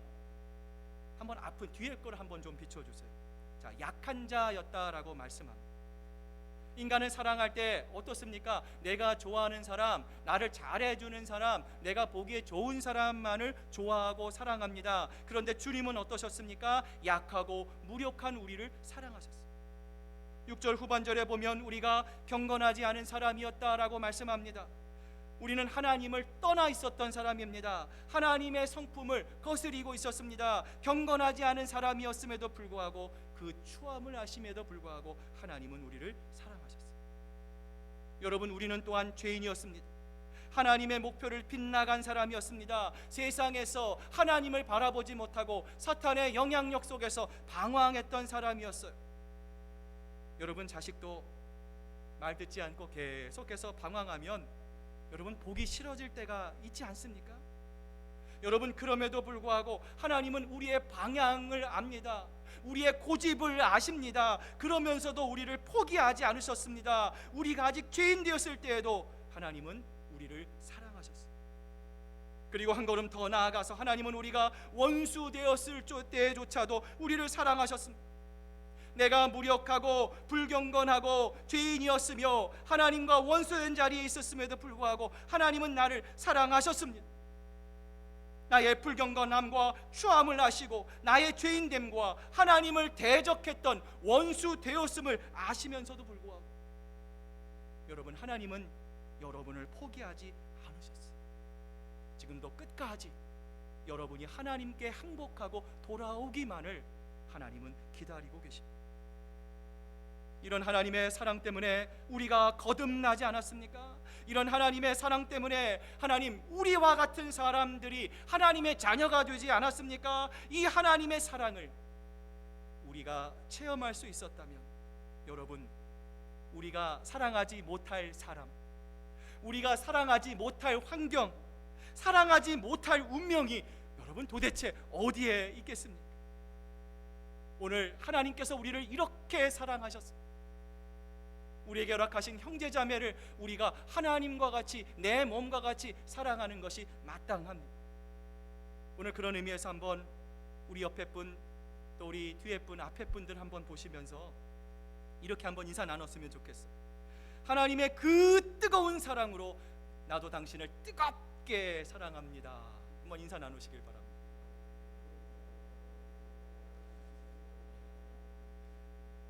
한번 앞은 뒤에 걸 한번 좀 비춰주세요. 자, 약한 자였다라고 말씀합니다. 인간을 사랑할 때 어떻습니까? 내가 좋아하는 사람, 나를 잘해주는 사람, 내가 보기에 좋은 사람만을 좋아하고 사랑합니다. 그런데 주님은 어떠셨습니까? 약하고 무력한 우리를 사랑하셨습니다. 6절 후반절에 보면 우리가 경건하지 않은 사람이었다라고 말씀합니다. 우리는 하나님을 떠나 있었던 사람입니다. 하나님의 성품을 거스리고 있었습니다. 경건하지 않은 사람이었음에도 불구하고 그 추함을 아심에도 불구하고 하나님은 우리를 사랑하셨습니다. 여러분, 우리는 또한 죄인이었습니다. 하나님의 목표를 빗나간 사람이었습니다. 세상에서 하나님을 바라보지 못하고 사탄의 영향력 속에서 방황했던 사람이었어요. 여러분, 자식도 말 듣지 않고 계속해서 방황하면 여러분 보기 싫어질 때가 있지 않습니까? 여러분, 그럼에도 불구하고 하나님은 우리의 방향을 압니다. 우리의 고집을 아십니다. 그러면서도 우리를 포기하지 않으셨습니다. 우리가 아직 죄인 되었을 때에도 하나님은 우리를 사랑하셨습니다. 그리고 한 걸음 더 나아가서 하나님은 우리가 원수 되었을 때조차도 우리를 사랑하셨습니다. 내가 무력하고 불경건하고 죄인이었으며 하나님과 원수된 자리에 있었음에도 불구하고 하나님은 나를 사랑하셨습니다. 나의 불경건함과 추함을 아시고 나의 죄인됨과 하나님을 대적했던 원수 되었음을 아시면서도 불구하고 여러분, 하나님은 여러분을 포기하지 않으셨어요. 지금도 끝까지 여러분이 하나님께 항복하고 돌아오기만을 하나님은 기다리고 계십니다. 이런 하나님의 사랑 때문에 우리가 거듭나지 않았습니까? 이런 하나님의 사랑 때문에 하나님, 우리와 같은 사람들이 하나님의 자녀가 되지 않았습니까? 이 하나님의 사랑을 우리가 체험할 수 있었다면 여러분, 우리가 사랑하지 못할 사람, 우리가 사랑하지 못할 환경, 사랑하지 못할 운명이 여러분 도대체 어디에 있겠습니까? 오늘 하나님께서 우리를 이렇게 사랑하셨습니다. 우리에게 허락하신 형제자매를 우리가 하나님과 같이, 내 몸과 같이 사랑하는 것이 마땅합니다. 오늘 그런 의미에서 한번 우리 옆에 분, 또 우리 뒤에 분, 앞에 분들 한번 보시면서 이렇게 한번 인사 나눴으면 좋겠어요. 하나님의 그 뜨거운 사랑으로 나도 당신을 뜨겁게 사랑합니다. 한번 인사 나누시길 바랍니다.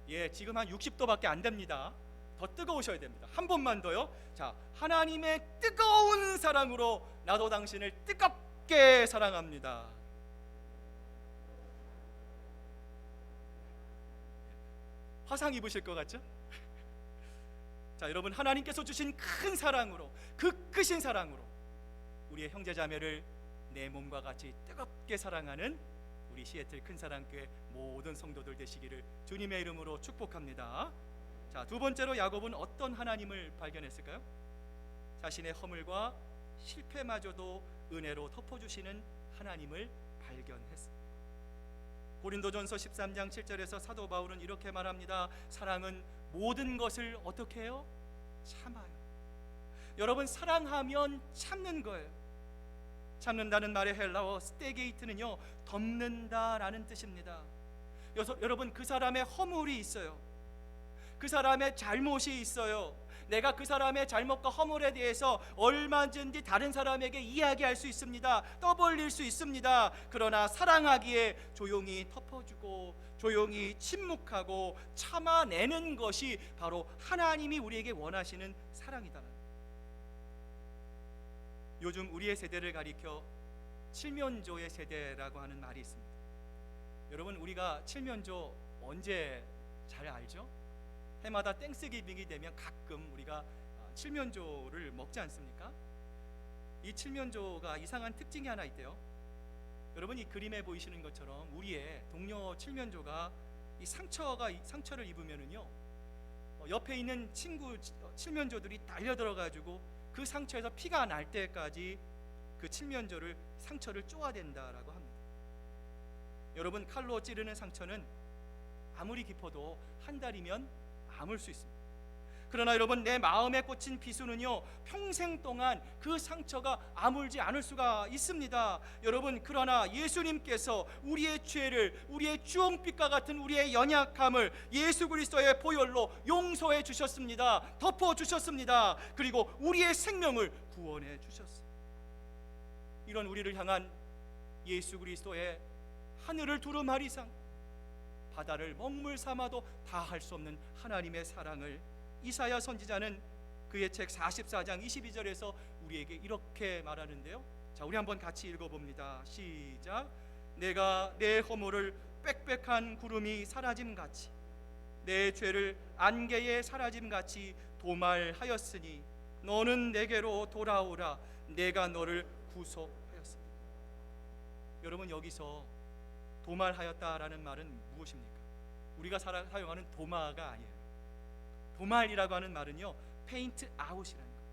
예, 지금 한 60도밖에 안 됩니다. 더 뜨거우셔야 됩니다. 한 번만 더요. 자, 하나님의 뜨거운 사랑으로 나도 당신을 뜨겁게 사랑합니다. 화상 입으실 것 같죠? 자, 여러분, 하나님께서 주신 큰 사랑으로, 그 크신 사랑으로 우리의 형제자매를 내 몸과 같이 뜨겁게 사랑하는 우리 시애틀 큰사랑교회 모든 성도들 되시기를 주님의 이름으로 축복합니다. 자, 두 번째로 야곱은 어떤 하나님을 발견했을까요? 자신의 허물과 실패마저도 은혜로 덮어주시는 하나님을 발견했습니다. 고린도전서 13장 7절에서 사도 바울은 이렇게 말합니다. 사랑은 모든 것을 어떻게 해요? 참아요. 여러분, 사랑하면 참는 거예요. 참는다는 말의 헬라어 스테게이트는요, 덮는다라는 뜻입니다. 여러분, 그 사람의 허물이 있어요. 그 사람의 잘못이 있어요. 내가 그 사람의 잘못과 허물에 대해서 얼마든지 다른 사람에게 이야기할 수 있습니다. 떠벌릴 수 있습니다. 그러나 사랑하기에 조용히 덮어주고 조용히 침묵하고 참아내는 것이 바로 하나님이 우리에게 원하시는 사랑이다. 요즘 우리의 세대를 가리켜 칠면조의 세대라고 하는 말이 있습니다. 여러분, 우리가 칠면조 언제 잘 알죠? 해마다 땡스기빙이 되면 가끔 우리가 칠면조를 먹지 않습니까? 이 칠면조가 이상한 특징이 하나 있대요. 여러분, 이 그림에 보이시는 것처럼 우리의 동료 칠면조가 이 상처를 입으면은요, 옆에 있는 친구 칠면조들이 달려들어 가지고 그 상처에서 피가 날 때까지 그 상처를 쪼아댄다라고 합니다. 여러분, 칼로 찌르는 상처는 아무리 깊어도 한 달이면 아물 수 있습니다. 그러나 여러분, 내 마음에 꽂힌 비수는요, 평생 동안 그 상처가 아물지 않을 수가 있습니다. 여러분, 그러나 예수님께서 우리의 죄를, 우리의 주홍빛과 같은 우리의 연약함을 예수 그리스도의 보혈로 용서해 주셨습니다. 덮어 주셨습니다. 그리고 우리의 생명을 구원해 주셨습니다. 이런 우리를 향한 예수 그리스도의 하늘을 두루마리 이상, 바다를 먹물 삼아도 다할 수 없는 하나님의 사랑을 이사야 선지자는 그의 책 44장 22절에서 우리에게 이렇게 말하는데요. 자, 우리 한번 같이 읽어봅니다. 시작. 내가 내 허물을 빽빽한 구름이 사라짐같이 내 죄를 안개에 사라짐같이 도말하였으니 너는 내게로 돌아오라. 내가 너를 구속하였습니다. 여러분, 여기서 도말하였다라는 말은 무엇입니까? 우리가 사용하는 도마가 아니에요. 도말이라고 하는 말은요, 페인트 아웃이라는 거예요.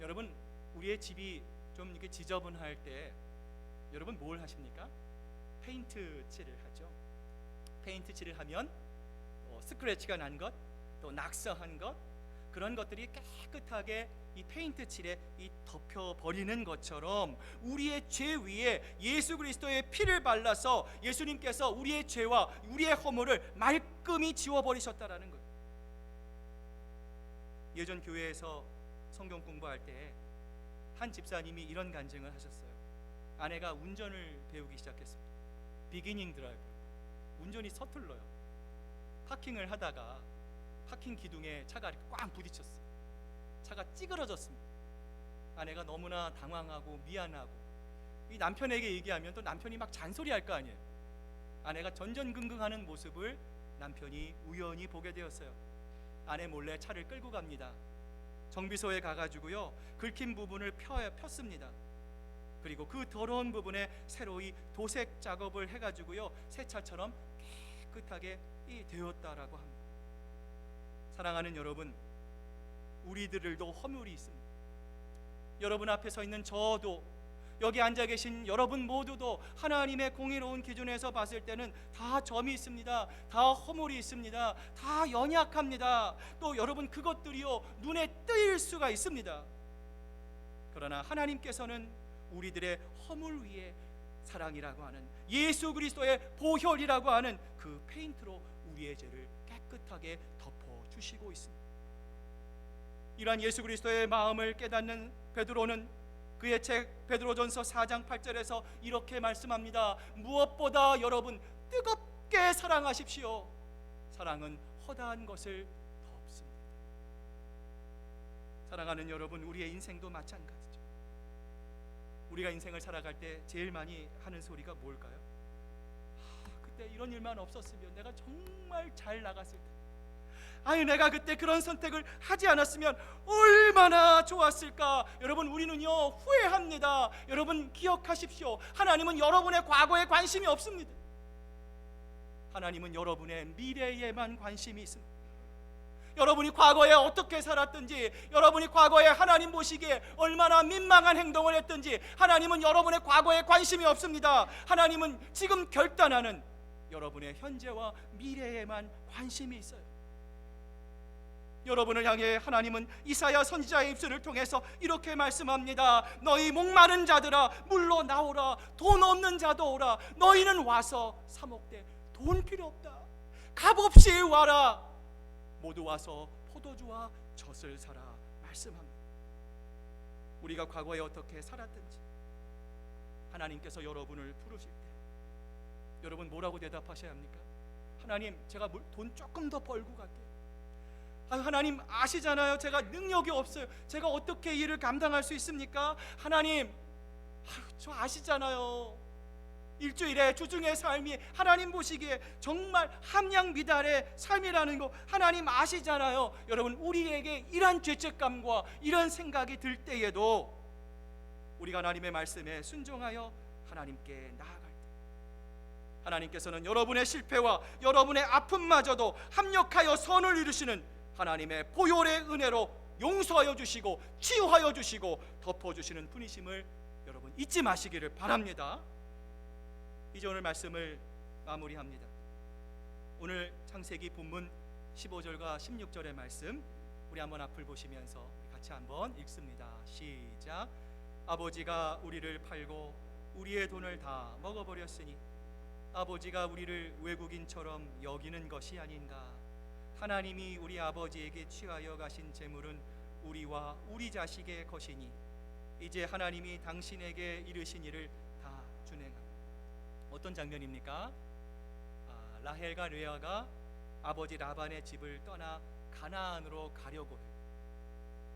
여러분, 우리의 집이 좀 이렇게 지저분할 때 여러분 뭘 하십니까? 페인트 칠을 하죠. 페인트 칠을 하면 스크래치가 난 것, 또 낙서한 것, 그런 것들이 깨끗하게 이 페인트 칠에 덮여 버리는 것처럼 우리의 죄 위에 예수 그리스도의 피를 발라서 예수님께서 우리의 죄와 우리의 허물을 말끔히 지워 버리셨다라는 거예요. 예전 교회에서 성경 공부할 때 한 집사님이 이런 간증을 하셨어요. 아내가 운전을 배우기 시작했습니다. 비기닝 드라이브. 운전이 서툴러요. 파킹을 하다가 파킹 기둥에 차가 꽉 부딪혔어요. 차가 찌그러졌습니다. 아내가 너무나 당황하고 미안하고, 이 남편에게 얘기하면 또 남편이 막 잔소리할 거 아니에요. 아내가 전전긍긍하는 모습을 남편이 우연히 보게 되었어요. 아내 몰래 차를 끌고 갑니다. 정비소에 가가지고요, 긁힌 부분을 폈습니다. 그리고 그 더러운 부분에 새로이 도색 작업을 해가지고요, 새 차처럼 깨끗하게 되었다라고 합니다. 사랑하는 여러분, 우리들도 허물이 있습니다. 여러분 앞에 서 있는 저도, 여기 앉아 계신 여러분 모두도 하나님의 공의로운 기준에서 봤을 때는 다 점이 있습니다. 다 허물이 있습니다. 다 연약합니다. 또 여러분, 그것들이요, 눈에 띄일 수가 있습니다. 그러나 하나님께서는 우리들의 허물 위에 사랑이라고 하는 예수 그리스도의 보혈이라고 하는 그 페인트로 우리의 죄를 깨끗하게 덮어주시고 있습니다. 이러한 예수 그리스도의 마음을 깨닫는 베드로는 그의 책 베드로전서 4장 8절에서 이렇게 말씀합니다. 무엇보다 여러분 뜨겁게 사랑하십시오. 사랑은 허다한 것을 덮습니다. 사랑하는 여러분, 우리의 인생도 마찬가지죠. 우리가 인생을 살아갈 때 제일 많이 하는 소리가 뭘까요? 그때 이런 일만 없었으면, 내가 정말 잘 나갔을 텐데, 아니 내가 그때 그런 선택을 하지 않았으면 얼마나 좋았을까. 여러분, 우리는요 후회합니다. 여러분 기억하십시오. 하나님은 여러분의 과거에 관심이 없습니다. 하나님은 여러분의 미래에만 관심이 있습니다. 여러분이 과거에 어떻게 살았든지, 여러분이 과거에 하나님 보시기에 얼마나 민망한 행동을 했든지, 하나님은 여러분의 과거에 관심이 없습니다. 하나님은 지금 결단하는 여러분의 현재와 미래에만 관심이 있어요. 여러분을 향해 하나님은 이사야 선지자의 입술을 통해서 이렇게 말씀합니다. 너희 목마른 자들아 물로 나오라. 돈 없는 자도 오라. 너희는 와서 사 먹되 돈 필요 없다. 값없이 와라. 모두 와서 포도주와 젖을 사라 말씀합니다. 우리가 과거에 어떻게 살았든지 하나님께서 여러분을 부르실 때 여러분 뭐라고 대답하셔야 합니까? 하나님, 제가 돈 조금 더 벌고 갈게요. 하나님 아시잖아요. 제가 능력이 없어요. 제가 어떻게 일을 감당할 수 있습니까? 하나님, 저 아시잖아요. 일주일에 주중의 삶이 하나님 보시기에 정말 함량 미달의 삶이라는 거 하나님 아시잖아요. 여러분, 우리에게 이런 죄책감과 이런 생각이 들 때에도 우리가 하나님의 말씀에 순종하여 하나님께 나아갈 때, 하나님께서는 여러분의 실패와 여러분의 아픔마저도 합력하여 선을 이루시는 하나님의 보혈의 은혜로 용서하여 주시고 치유하여 주시고 덮어주시는 분이심을 여러분 잊지 마시기를 바랍니다. 이제 오늘 말씀을 마무리합니다. 오늘 창세기 본문 15절과 16절의 말씀 우리 한번 앞을 보시면서 같이 한번 읽습니다. 시작. 아버지가 우리를 팔고 우리의 돈을 다 먹어버렸으니 아버지가 우리를 외국인처럼 여기는 것이 아닌가. 하나님이 우리 아버지에게 취하여 가신 재물은 우리와 우리 자식의 것이니 이제 하나님이 당신에게 이르신 일을 다 준행하라. 어떤 장면입니까? 라헬과 레아가 아버지 라반의 집을 떠나 가나안으로 가려고 해요.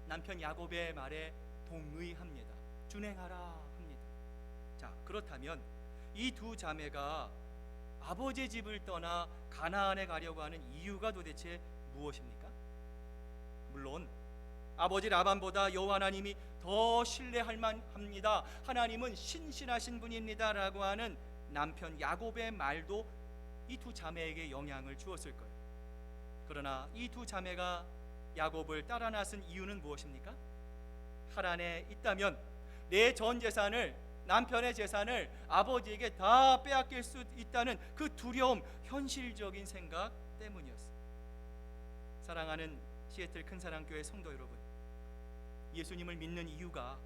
남편 야곱의 말에 동의합니다. 준행하라 합니다. 자, 그렇다면 이 두 자매가 아버지 집을 떠나 가나안에 가려고 하는 이유가 도대체 무엇입니까? 물론 아버지 라반보다 여호와 하나님이 더 신뢰할 만합니다. 하나님은 신실하신 분입니다 라고 하는 남편 야곱의 말도 이 두 자매에게 영향을 주었을 거예요. 그러나 이 두 자매가 야곱을 따라 나선 이유는 무엇입니까? 하란에 있다면 내 전 재산을, 남편의 재산을 아버지에게 다 빼앗길 수 있다는 그 두려움, 현실적인 생각 때문이었어요. 사랑하는 시애틀 큰사랑교회 성도 여러분, 예수님을 믿는 이유가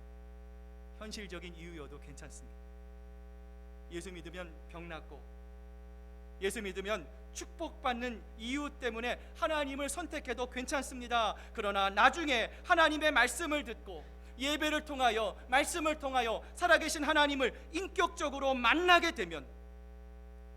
현실적인 이유여도 괜찮습니다. 예수 믿으면 병 낫고, 예수 믿으면 축복받는 이유 때문에 하나님을 선택해도 괜찮습니다. 그러나 나중에 하나님의 말씀을 듣고 예배를 통하여, 말씀을 통하여 살아계신 하나님을 인격적으로 만나게 되면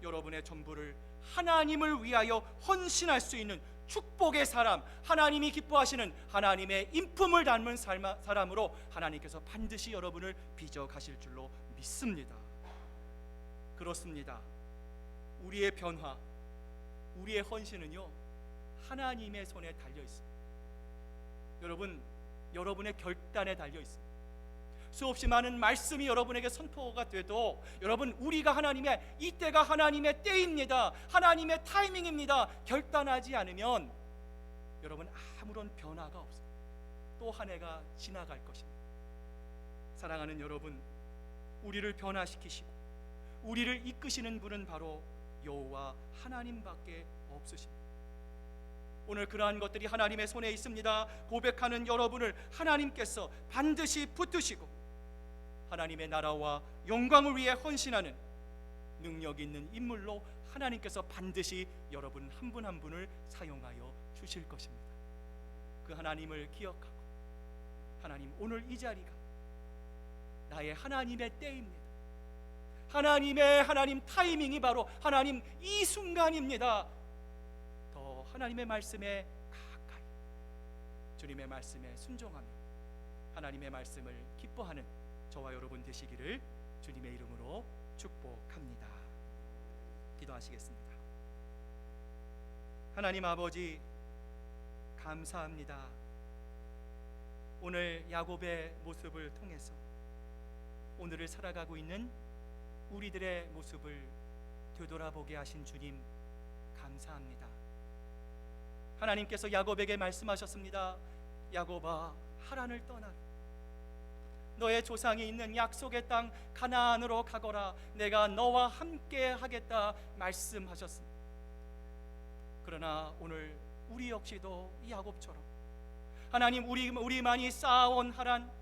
여러분의 전부를 하나님을 위하여 헌신할 수 있는 축복의 사람, 하나님이 기뻐하시는 하나님의 인품을 닮은 사람으로 하나님께서 반드시 여러분을 빚어 가실 줄로 믿습니다. 그렇습니다. 우리의 변화, 우리의 헌신은요 하나님의 손에 달려 있습니다. 여러분의 결단에 달려 있습니다. 수없이 많은 말씀이 여러분에게 선포가 돼도 여러분, 우리가 하나님의, 이때가 하나님의 때입니다, 하나님의 타이밍입니다, 결단하지 않으면 여러분 아무런 변화가 없어요. 또 한 해가 지나갈 것입니다. 사랑하는 여러분, 우리를 변화시키시고 우리를 이끄시는 분은 바로 여호와 하나님밖에 없으십니다. 오늘 그러한 것들이 하나님의 손에 있습니다 고백하는 여러분을 하나님께서 반드시 붙드시고 하나님의 나라와 영광을 위해 헌신하는 능력 있는 인물로 하나님께서 반드시 여러분 한 분 한 분을 사용하여 주실 것입니다. 그 하나님을 기억하고, 하나님, 오늘 이 자리가 나의 하나님의 때입니다. 하나님 타이밍이 바로 하나님 이 순간입니다. 더 하나님의 말씀에 가까이, 주님의 말씀에 순종하며 하나님의 말씀을 기뻐하는 저와 여러분 되시기를 주님의 이름으로 축복합니다. 기도하시겠습니다. 하나님 아버지, 감사합니다. 오늘 야곱의 모습을 통해서 오늘을 살아가고 있는 우리들의 모습을 되돌아보게 하신 주님 감사합니다. 하나님께서 야곱에게 말씀하셨습니다. 야곱아, 하란을 떠나라. 너의 조상이 있는 약속의 땅 가나안으로 가거라. 내가 너와 함께 하겠다 말씀하셨습니다. 그러나 오늘 우리 역시도 이 야곱처럼 하나님, 우리만이 쌓아온 하란,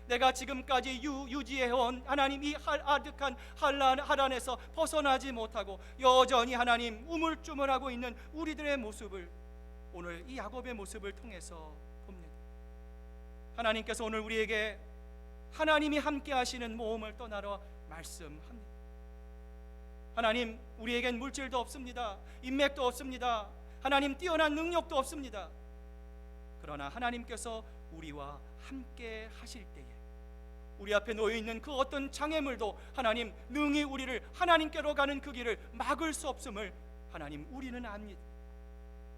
내가 지금까지 유지해온 하나님 이 아득한 하란에서 벗어나지 못하고 여전히 하나님 우물쭈물하고 있는 우리들의 모습을 오늘 이 야곱의 모습을 통해서 봅니다. 하나님께서 오늘 우리에게 하나님이 함께 하시는 모험을 떠나러 말씀합니다. 하나님, 우리에겐 물질도 없습니다. 인맥도 없습니다. 하나님, 뛰어난 능력도 없습니다. 그러나 하나님께서 우리와 함께 하실 때에 우리 앞에 놓여 있는 그 어떤 장애물도 하나님 능히 우리를 하나님께로 가는 그 길을 막을 수 없음을 하나님 우리는 압니다.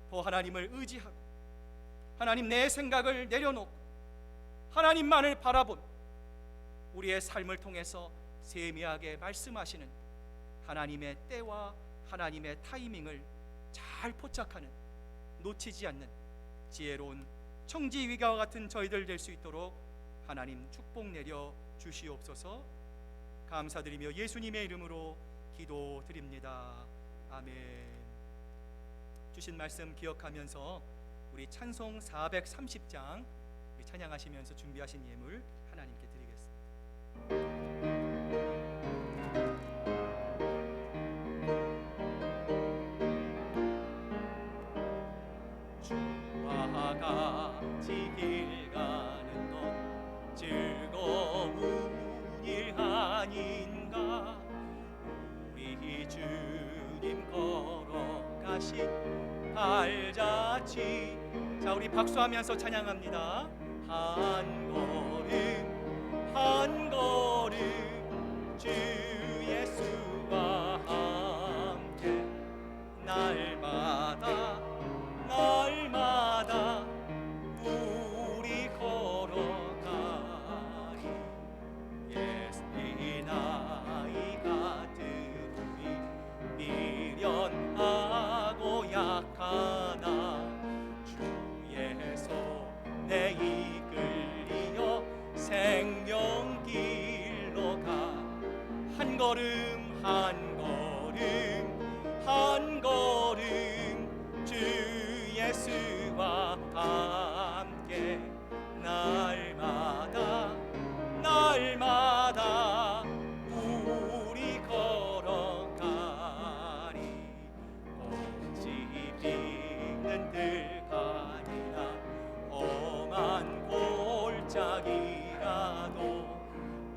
더 하나님을 의지하고 하나님 내 생각을 내려놓고 하나님만을 바라본 우리의 삶을 통해서 세미하게 말씀하시는 하나님의 때와 하나님의 타이밍을 잘 포착하는, 놓치지 않는 지혜로운 청지위가와 같은 저희들 될 수 있도록 하나님 축복 내려 주시옵소서. 감사드리며 예수님의 이름으로 기도드립니다. 아멘. 주신 말씀 기억하면서 우리 찬송 430장 우리 찬양하시면서 준비하신 예물 하나님께 드리겠습니다. 주와 같이 길 가는 것 즐거운 일 아닌가. 우리 주님 걸어가신 발자취. 자, 우리 박수하면서 찬양합니다. 한 걸음 한 걸음 주 예수와 함께 날마다 날마다 우리 걸어가리. 예수의 나이 같은 우리 미련하고 약하나 주의 손에 이끌리어 생명길로 가. 한 걸음 한 걸음 한 걸음 주 예수와 함께 날마다 날마다 우리 걸어가리. 꽃이 피는 들판이나 험한 골짜기라도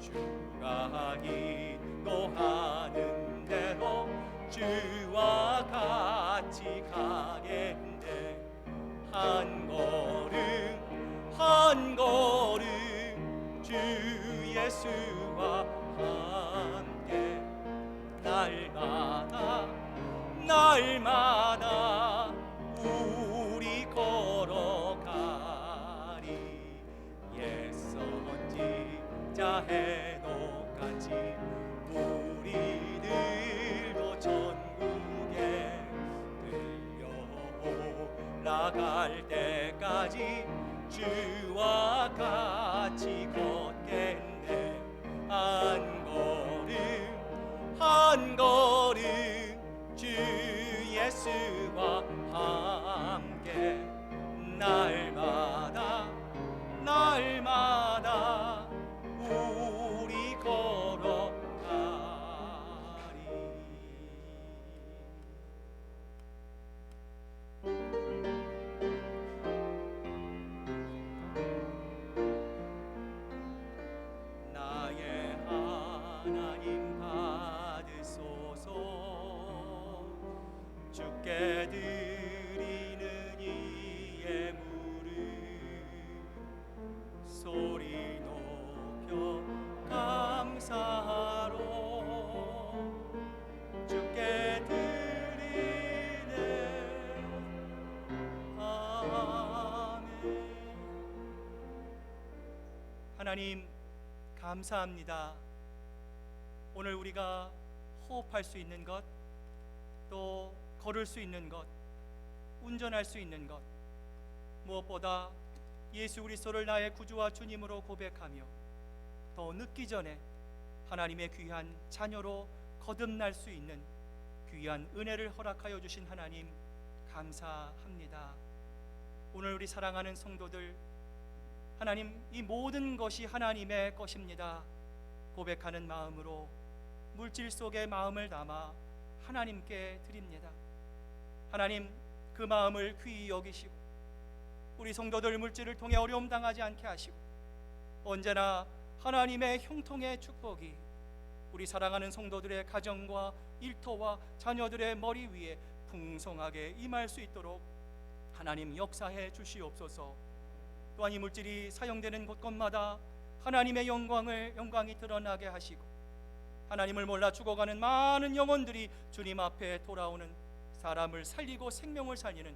주가 인도하는 대로 주와 같이 가겠네. 한 걸음 한 걸음 주 예수와 함께 날마다 날마다 우리 걸어가리. 옛 선지자 해독같이 우리들도 전국에 들려올라갈 때까지 주와 같이 걷겠네. 한 걸음 한 걸음 주 예수와 함께 날마다 날마다 우리 걸어가리. 나의 하나님 받으소서. 주께 드리는 이 예물을 소리 높여 감사하로. 주께 드리네. 아멘. 하나님 감사합니다. 오늘 우리가 호흡할 수 있는 것, 또 걸을 수 있는 것, 운전할 수 있는 것, 무엇보다 예수 그리스도를 나의 구주와 주님으로 고백하며 더 늦기 전에 하나님의 귀한 자녀로 거듭날 수 있는 귀한 은혜를 허락하여 주신 하나님 감사합니다. 오늘 우리 사랑하는 성도들, 하나님 이 모든 것이 하나님의 것입니다 고백하는 마음으로 물질 속에 마음을 담아 하나님께 드립니다. 하나님 그 마음을 귀히 여기시고 우리 성도들 물질을 통해 어려움 당하지 않게 하시고 언제나 하나님의 형통의 축복이 우리 사랑하는 성도들의 가정과 일터와 자녀들의 머리 위에 풍성하게 임할 수 있도록 하나님 역사해 주시옵소서. 또한 이 물질이 사용되는 곳곳마다 하나님의 영광이 드러나게 하시고, 하나님을 몰라 죽어가는 많은 영혼들이 주님 앞에 돌아오는, 사람을 살리고 생명을 살리는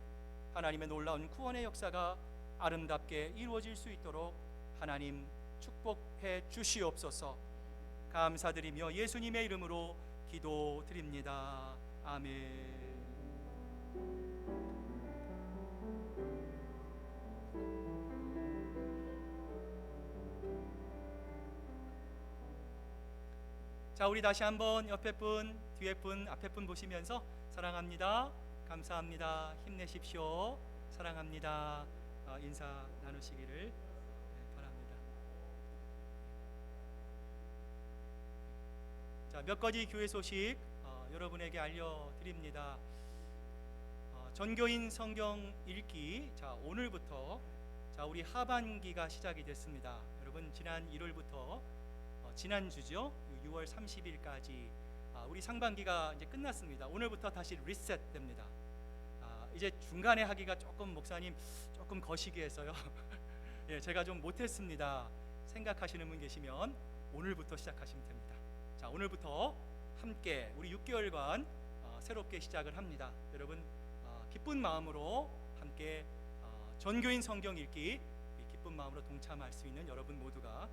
하나님의 놀라운 구원의 역사가 아름답게 이루어질 수 있도록 하나님 축복해 주시옵소서. 감사드리며 예수님의 이름으로 기도드립니다. 아멘. 자, 우리 다시 한번 옆에 분, 뒤에 분, 앞에 분 보시면서 사랑합니다, 감사합니다, 힘내십시오, 사랑합니다, 인사 나누시기를 바랍니다. 자, 몇 가지 교회 소식 여러분에게 알려드립니다. 전교인 성경 읽기, 자, 오늘부터 우리 하반기가 시작이 됐습니다. 여러분, 지난 1월부터 지난주죠, 6월 30일까지 우리 상반기가 이제 끝났습니다. 오늘부터 다시 리셋됩니다. 이제 중간에 하기가 조금, 목사님 조금 거시기해서요 예, 제가 좀 못했습니다 생각하시는 분 계시면 오늘부터 시작하시면 됩니다. 자, 오늘부터 함께 우리 6개월간 새롭게 시작을 합니다. 여러분, 기쁜 마음으로 함께 전교인 성경 읽기, 기쁜 마음으로 동참할 수 있는 여러분 모두가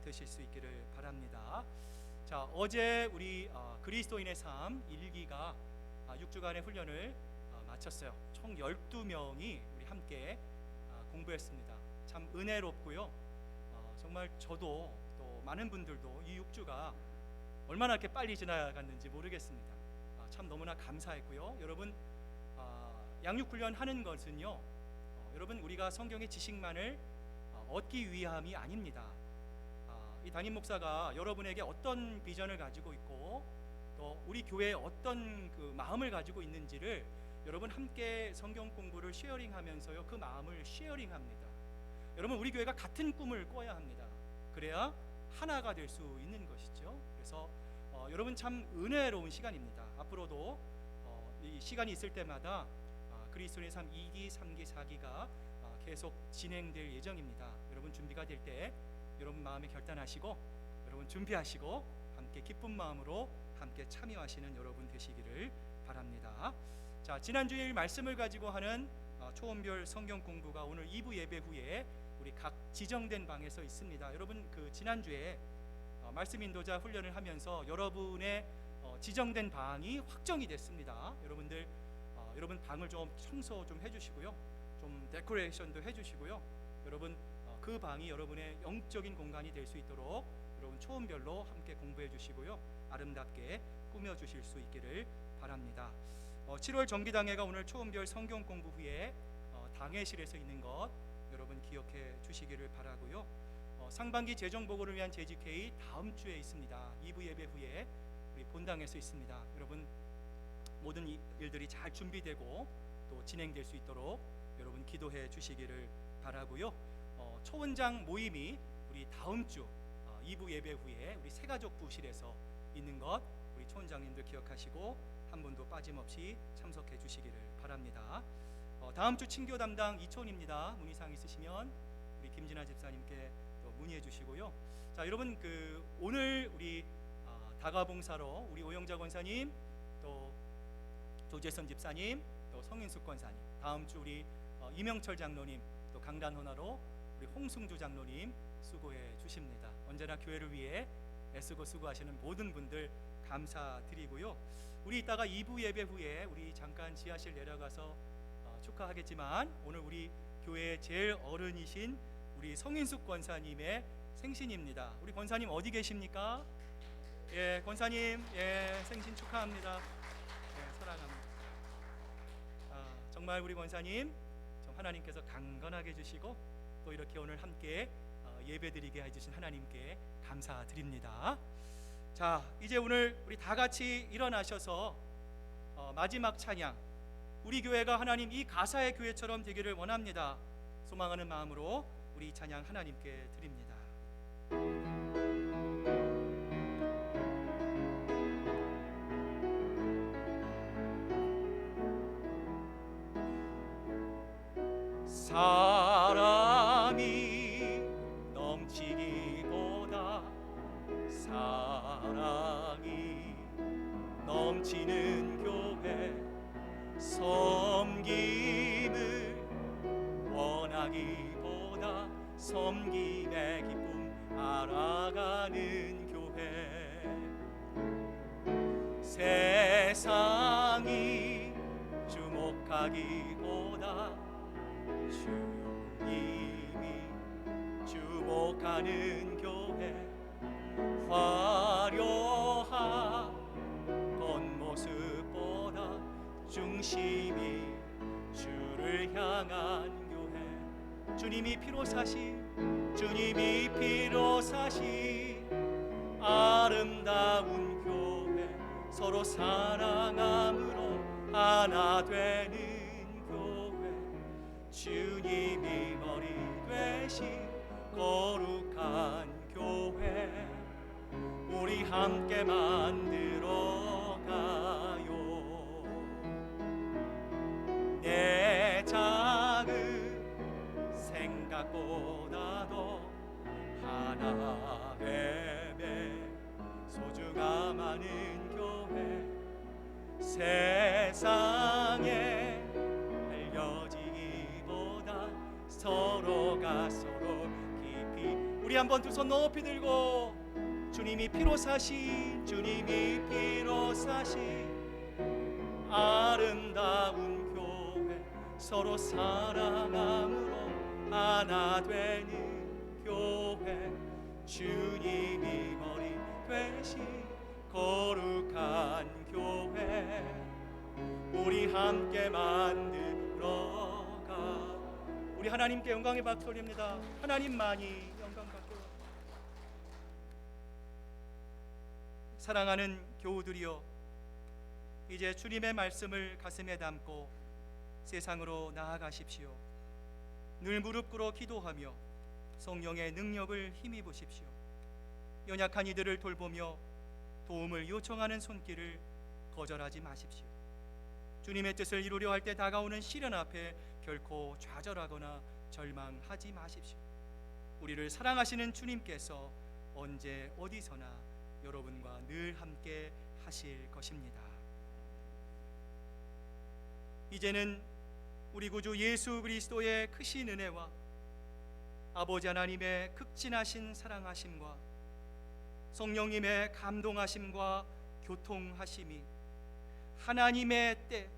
되실 수 있기를 바랍니다. 자, 어제 우리 그리스도인의 삶 1기가 6주간의 훈련을 마쳤어요. 총 12명이 우리 함께 공부했습니다. 참 은혜롭고요. 정말 저도 또 많은 분들도 이 6주가 얼마나 이렇게 빨리 지나갔는지 모르겠습니다. 참 너무나 감사했고요. 여러분, 양육훈련 하는 것은요, 여러분, 우리가 성경의 지식만을 얻기 위함이 아닙니다. 이 담임 목사가 여러분에게 어떤 비전을 가지고 있고 또 우리 교회에 어떤 그 마음을 가지고 있는지를 여러분 함께 성경 공부를 쉐어링하면서요, 그 마음을 쉐어링합니다. 여러분, 우리 교회가 같은 꿈을 꿔야 합니다. 그래야 하나가 될 수 있는 것이죠. 그래서 여러분, 참 은혜로운 시간입니다. 앞으로도 이 시간이 있을 때마다 그리스도의 삶 2기, 3기, 4기가 계속 진행될 예정입니다. 여러분, 준비가 될 때 여러분 마음에 결단하시고, 여러분 준비하시고, 함께 기쁜 마음으로 함께 참여하시는 여러분 되시기를 바랍니다. 자, 지난주일 말씀을 가지고 하는 초원별 성경 공부가 오늘 2부 예배 후에 우리 각 지정된 방에서 있습니다. 여러분, 그 지난주에 말씀 인도자 훈련을 하면서 여러분의 지정된 방이 확정이 됐습니다. 여러분들, 여러분 방을 좀 청소 좀 해주시고요, 좀 데코레이션도 해주시고요. 여러분, 그 방이 여러분의 영적인 공간이 될 수 있도록 여러분 초원별로 함께 공부해 주시고요, 아름답게 꾸며 주실 수 있기를 바랍니다. 7월 정기당회가 오늘 초원별 성경 공부 후에 당회실에서 있는 것 여러분 기억해 주시기를 바라고요. 상반기 재정 보고를 위한 재직회의 다음 주에 있습니다. 2부 예배 후에 우리 본당에서 있습니다. 여러분, 모든 일들이 잘 준비되고 또 진행될 수 있도록 여러분 기도해 주시기를 바라고요. 초원장 모임이 우리 다음 주 2부 예배 후에 우리 새가족 부실에서 있는 것 우리 초원장님들 기억하시고 한 분도 빠짐없이 참석해 주시기를 바랍니다. 다음 주 친교 담당 이촌입니다. 문의사항 있으시면 우리 김진아 집사님께 또 문의해 주시고요. 자, 여러분, 그 오늘 우리 다가봉사로 우리 오영자 권사님, 또 조재선 집사님, 또 성인숙 권사님, 다음 주 우리 이명철 장로님, 또 강단헌화로 우리 홍승주 장로님 수고해 주십니다. 언제나 교회를 위해 애쓰고 수고하시는 모든 분들 감사드리고요. 우리 이따가 2부 예배 후에 우리 잠깐 지하실 내려가서 축하하겠지만, 오늘 우리 교회의 제일 어른이신 우리 성인숙 권사님의 생신입니다. 우리 권사님 어디 계십니까? 예, 권사님, 예, 생신 축하합니다. 예, 사랑합니다. 정말 우리 권사님 좀 하나님께서 강건하게 해주시고 또 이렇게 오늘 함께 예배드리게 해주신 하나님께 감사드립니다. 자, 이제 오늘 우리 다 같이 일어나셔서 마지막 찬양, 우리 교회가 하나님 이 가사의 교회처럼 되기를 원합니다. 소망하는 마음으로 우리 찬양 하나님께 드립니다. 사랑이 넘치기보다 넘치는 교회 섬김을 원하기보다 섬김의 기쁨 알아가는 교회 세상이 주목하기보다 주님이 주목하는 교회 화려한 겉모습보다 중심이 주를 향한 교회 주님이 피로 사신 아름다운 교회 서로 사랑함으로 하나 되는 교회 주님이 머리 되신 거룩한 교회 우리 함께 만들어 가요. 내 작은 생각보다도 하나됨에 소중함 많은 교회 세상에 알려지기보다 서로가 서로 깊이 우리 한번 두 손 높이 들고 주님이 피로 사신 아름다운 교회 서로 사랑함으로 하나 되는 교회 주님이 머리 되신 거룩한 교회 우리 함께 만들어가 우리 하나님께 영광의 박수 올립니다. 하나님만이 영광 받고 사랑하는 교우들이여 이제 주님의 말씀을 가슴에 담고 세상으로 나아가십시오. 늘 무릎 꿇어 기도하며 성령의 능력을 힘입으십시오. 연약한 이들을 돌보며 도움을 요청하는 손길을 거절하지 마십시오. 주님의 뜻을 이루려 할 때 다가오는 시련 앞에 결코 좌절하거나 절망하지 마십시오. 우리를 사랑하시는 주님께서 언제 어디서나 여러분과 늘 함께 하실 것입니다. 이제는 우리 구주 예수 그리스도의 크신 은혜와 아버지 하나님의 극진하신 사랑하심과 성령님의 감동하심과 교통하심이 하나님의 때,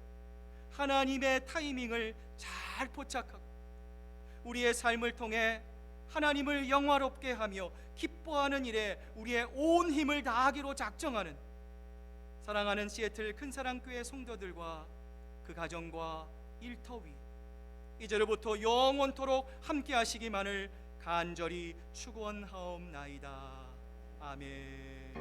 하나님의 타이밍을 잘 포착하고 우리의 삶을 통해 하나님을 영화롭게 하며 기뻐하는 일에 우리의 온 힘을 다하기로 작정하는 사랑하는 시애틀 큰사랑교회 성도들과 그 가정과 일터 위 이제로부터 영원토록 함께 하시기만을 간절히 축원하옵나이다. 아멘.